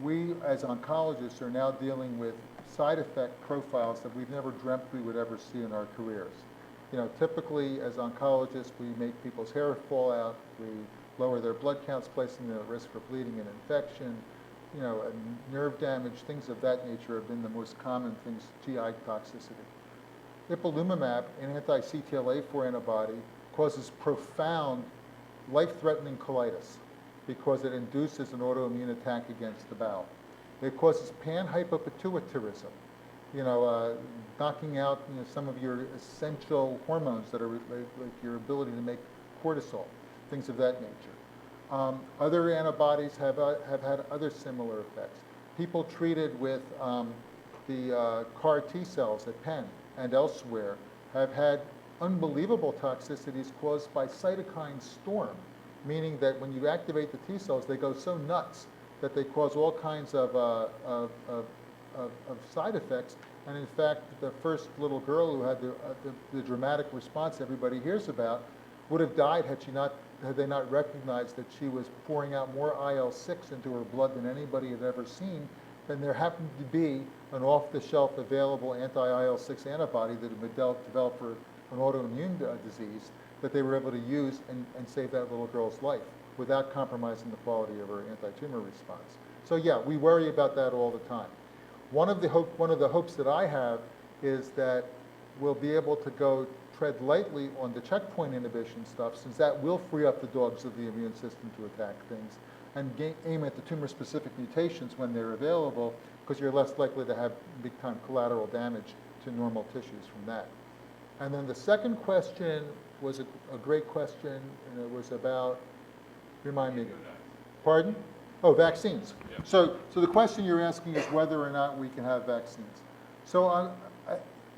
Speaker 7: we as oncologists are now dealing with side effect profiles that we've never dreamt we would ever see in our careers. Typically as oncologists, we make people's hair fall out, we lower their blood counts, placing them at risk for bleeding and infection, nerve damage, things of that nature have been the most common things, GI toxicity. Ipilimumab, an anti-CTLA-4 antibody, causes profound life-threatening colitis because it induces an autoimmune attack against the bowel. It causes panhypopituitarism, knocking out some of your essential hormones that are like your ability to make cortisol, things of that nature. Other antibodies have had other similar effects. People treated with the CAR T cells at Penn and elsewhere have had unbelievable toxicities caused by cytokine storm, meaning that when you activate the T cells, they go so nuts that they cause all kinds of side effects. And in fact, the first little girl who had the dramatic response everybody hears about would have died had they not recognized that she was pouring out more IL-6 into her blood than anybody had ever seen. Then there happened to be an off-the-shelf available anti-IL-6 antibody that had been developed for an autoimmune disease that they were able to use and save that little girl's life without compromising the quality of her anti-tumor response. So yeah, we worry about that all the time. One of the hopes that I have is that we'll be able to go tread lightly on the checkpoint inhibition stuff, since that will free up the dogs of the immune system to attack things, and aim at the tumor-specific mutations when they're available, because you're less likely to have big-time collateral damage to normal tissues from that. And then the second question was a great question, and it was about, remind me, pardon? Oh, vaccines.
Speaker 9: Yeah.
Speaker 7: So the question you're asking is whether or not we can have vaccines. So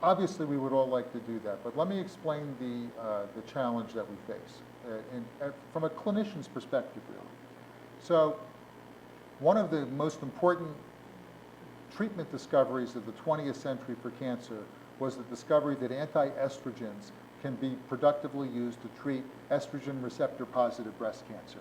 Speaker 7: obviously we would all like to do that, but let me explain the challenge that we face from a clinician's perspective, really. So one of the most important treatment discoveries of the 20th century for cancer was the discovery that anti-estrogens can be productively used to treat estrogen receptor positive breast cancer.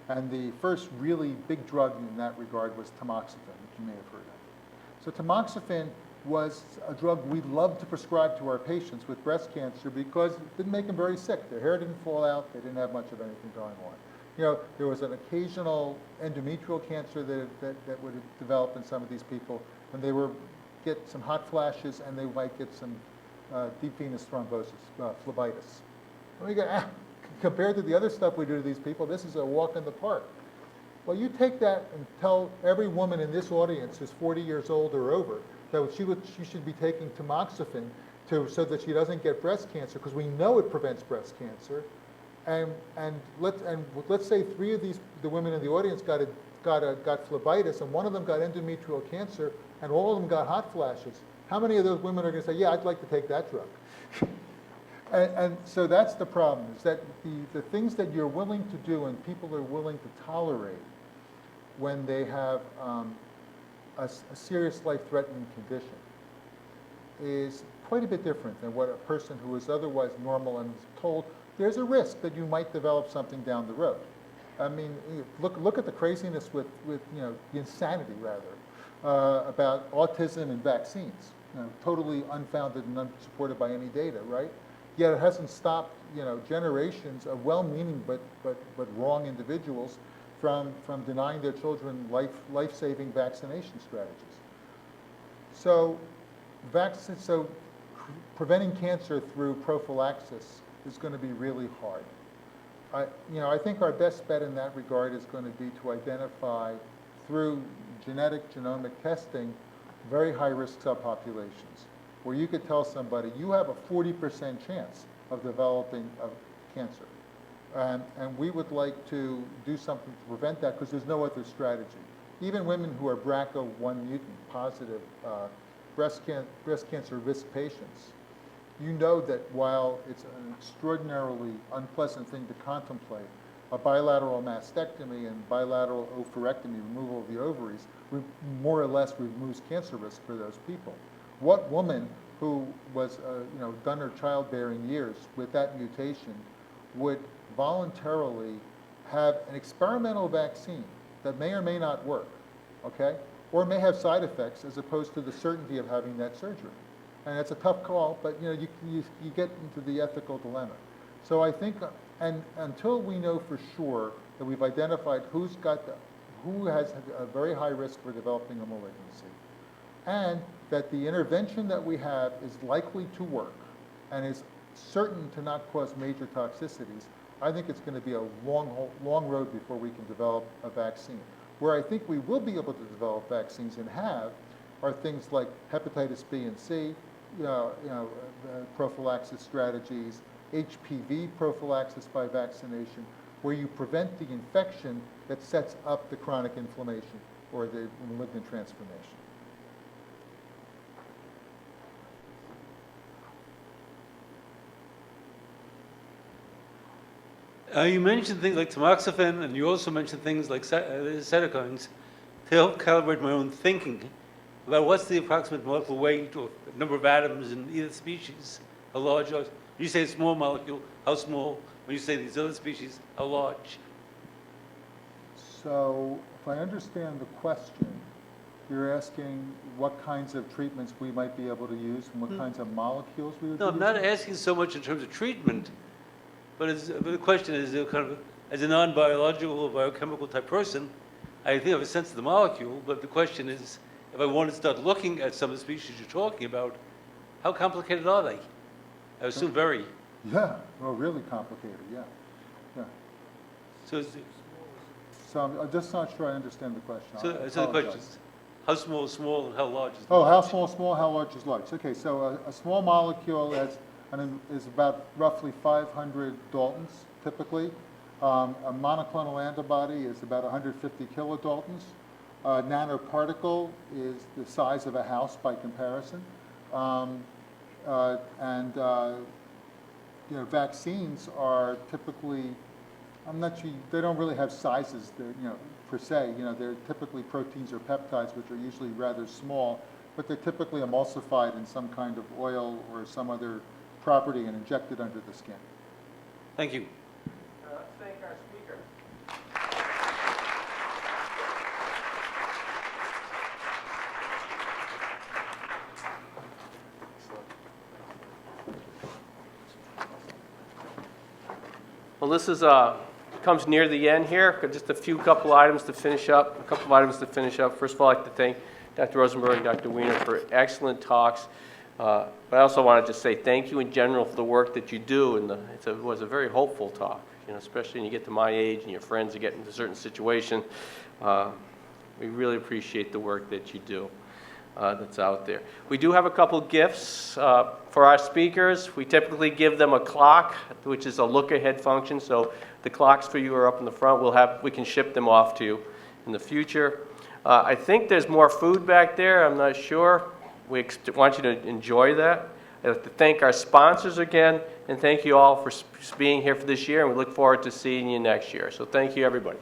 Speaker 7: And the first really big drug in that regard was tamoxifen, which you may have heard of. So tamoxifen was a drug we loved to prescribe to our patients with breast cancer because it didn't make them very sick. Their hair didn't fall out. They didn't have much of anything going on. There was an occasional endometrial cancer that would develop in some of these people, and they would get some hot flashes, and they might get some deep venous thrombosis, phlebitis. And we go, compared to the other stuff we do to these people, this is a walk in the park. Well, you take that and tell every woman in this audience who's 40 years old or over that she should be taking tamoxifen so that she doesn't get breast cancer, because we know it prevents breast cancer. And let's say 3 of the women in the audience got phlebitis, and 1 of them got endometrial cancer, and all of them got hot flashes. How many of those women are going to say, yeah, I'd like to take that drug? and so that's the problem, is that the things that you're willing to do and people are willing to tolerate when they have a serious life-threatening condition is quite a bit different than what a person who is otherwise normal and is told there's a risk that you might develop something down the road. I mean, look at the craziness with the insanity, rather, about autism and vaccines. Totally unfounded and unsupported by any data, right? Yet it hasn't stopped, generations of well-meaning but wrong individuals from denying their children life-saving vaccination strategies. So, preventing cancer through prophylaxis is going to be really hard. I think our best bet in that regard is going to be to identify through genomic testing very high-risk subpopulations, where you could tell somebody you have a 40% chance of developing cancer. And we would like to do something to prevent that because there's no other strategy. Even women who are BRCA1 mutant positive breast cancer risk patients, you know that while it's an extraordinarily unpleasant thing to contemplate, a bilateral mastectomy and bilateral oophorectomy, removal of the ovaries, more or less removes cancer risk for those people. What woman who was, done her childbearing years with that mutation would voluntarily have an experimental vaccine that may or may not work, okay, or may have side effects as opposed to the certainty of having that surgery? And it's a tough call, but you get into the ethical dilemma. So I think, and until we know for sure that we've identified who has a very high risk for developing a malignancy, and that the intervention that we have is likely to work and is certain to not cause major toxicities, I think it's going to be a long road before we can develop a vaccine. Where I think we will be able to develop vaccines and have are things like hepatitis B and C, prophylaxis strategies, HPV prophylaxis by vaccination, where you prevent the infection that sets up the chronic inflammation or the malignant transformation.
Speaker 10: You mentioned things like tamoxifen, and you also mentioned things like cytokines to help calibrate my own thinking about what's the approximate molecular weight or number of atoms in either species, how large are. You say small molecule, how small? When you say these other species, how large?
Speaker 7: So, if I understand the question, you're asking what kinds of treatments we might be able to use and what kinds of molecules we would
Speaker 10: No,
Speaker 7: be
Speaker 10: I'm not
Speaker 7: using?
Speaker 10: asking so much in terms of treatment, but the question is, kind of, as a non-biological or biochemical type person, I think I have a sense of the molecule, but the question is, if I want to start looking at some of the species you're talking about, how complicated are they? I assume very.
Speaker 7: Yeah, well, really complicated, yeah.
Speaker 10: So,
Speaker 7: So I'm just not sure I understand the question.
Speaker 10: so the question is, how small is small and how large is
Speaker 7: Oh,
Speaker 10: large?
Speaker 7: how small, how large is large? Okay, so a small molecule is about roughly 500 Daltons, typically. A monoclonal antibody is about 150 kilodaltons. A nanoparticle is the size of a house by comparison. Vaccines are typically, I'm not sure, they don't really have sizes, per se. They're typically proteins or peptides, which are usually rather small, but they're typically emulsified in some kind of oil or some other property and injected under the skin.
Speaker 10: Thank you.
Speaker 1: Let's thank our speaker. Well, this is comes near the end here. Just a couple items to finish up. First of all, I'd like to thank Dr. Rosenberg and Dr. Weiner for excellent talks. But I also want to just say thank you in general for the work that you do. And it was a very hopeful talk, especially when you get to my age and your friends are getting into a certain situation. We really appreciate the work that you do. that's out there. We do have a couple gifts for our speakers. We typically give them a clock, which is a look-ahead function. So the clocks for you are up in the front. We can ship them off to you in the future. I think there's more food back there. I'm not sure. We want you to enjoy that. I'd like to thank our sponsors again, and thank you all for being here for this year, and we look forward to seeing you next year. So thank you, everybody.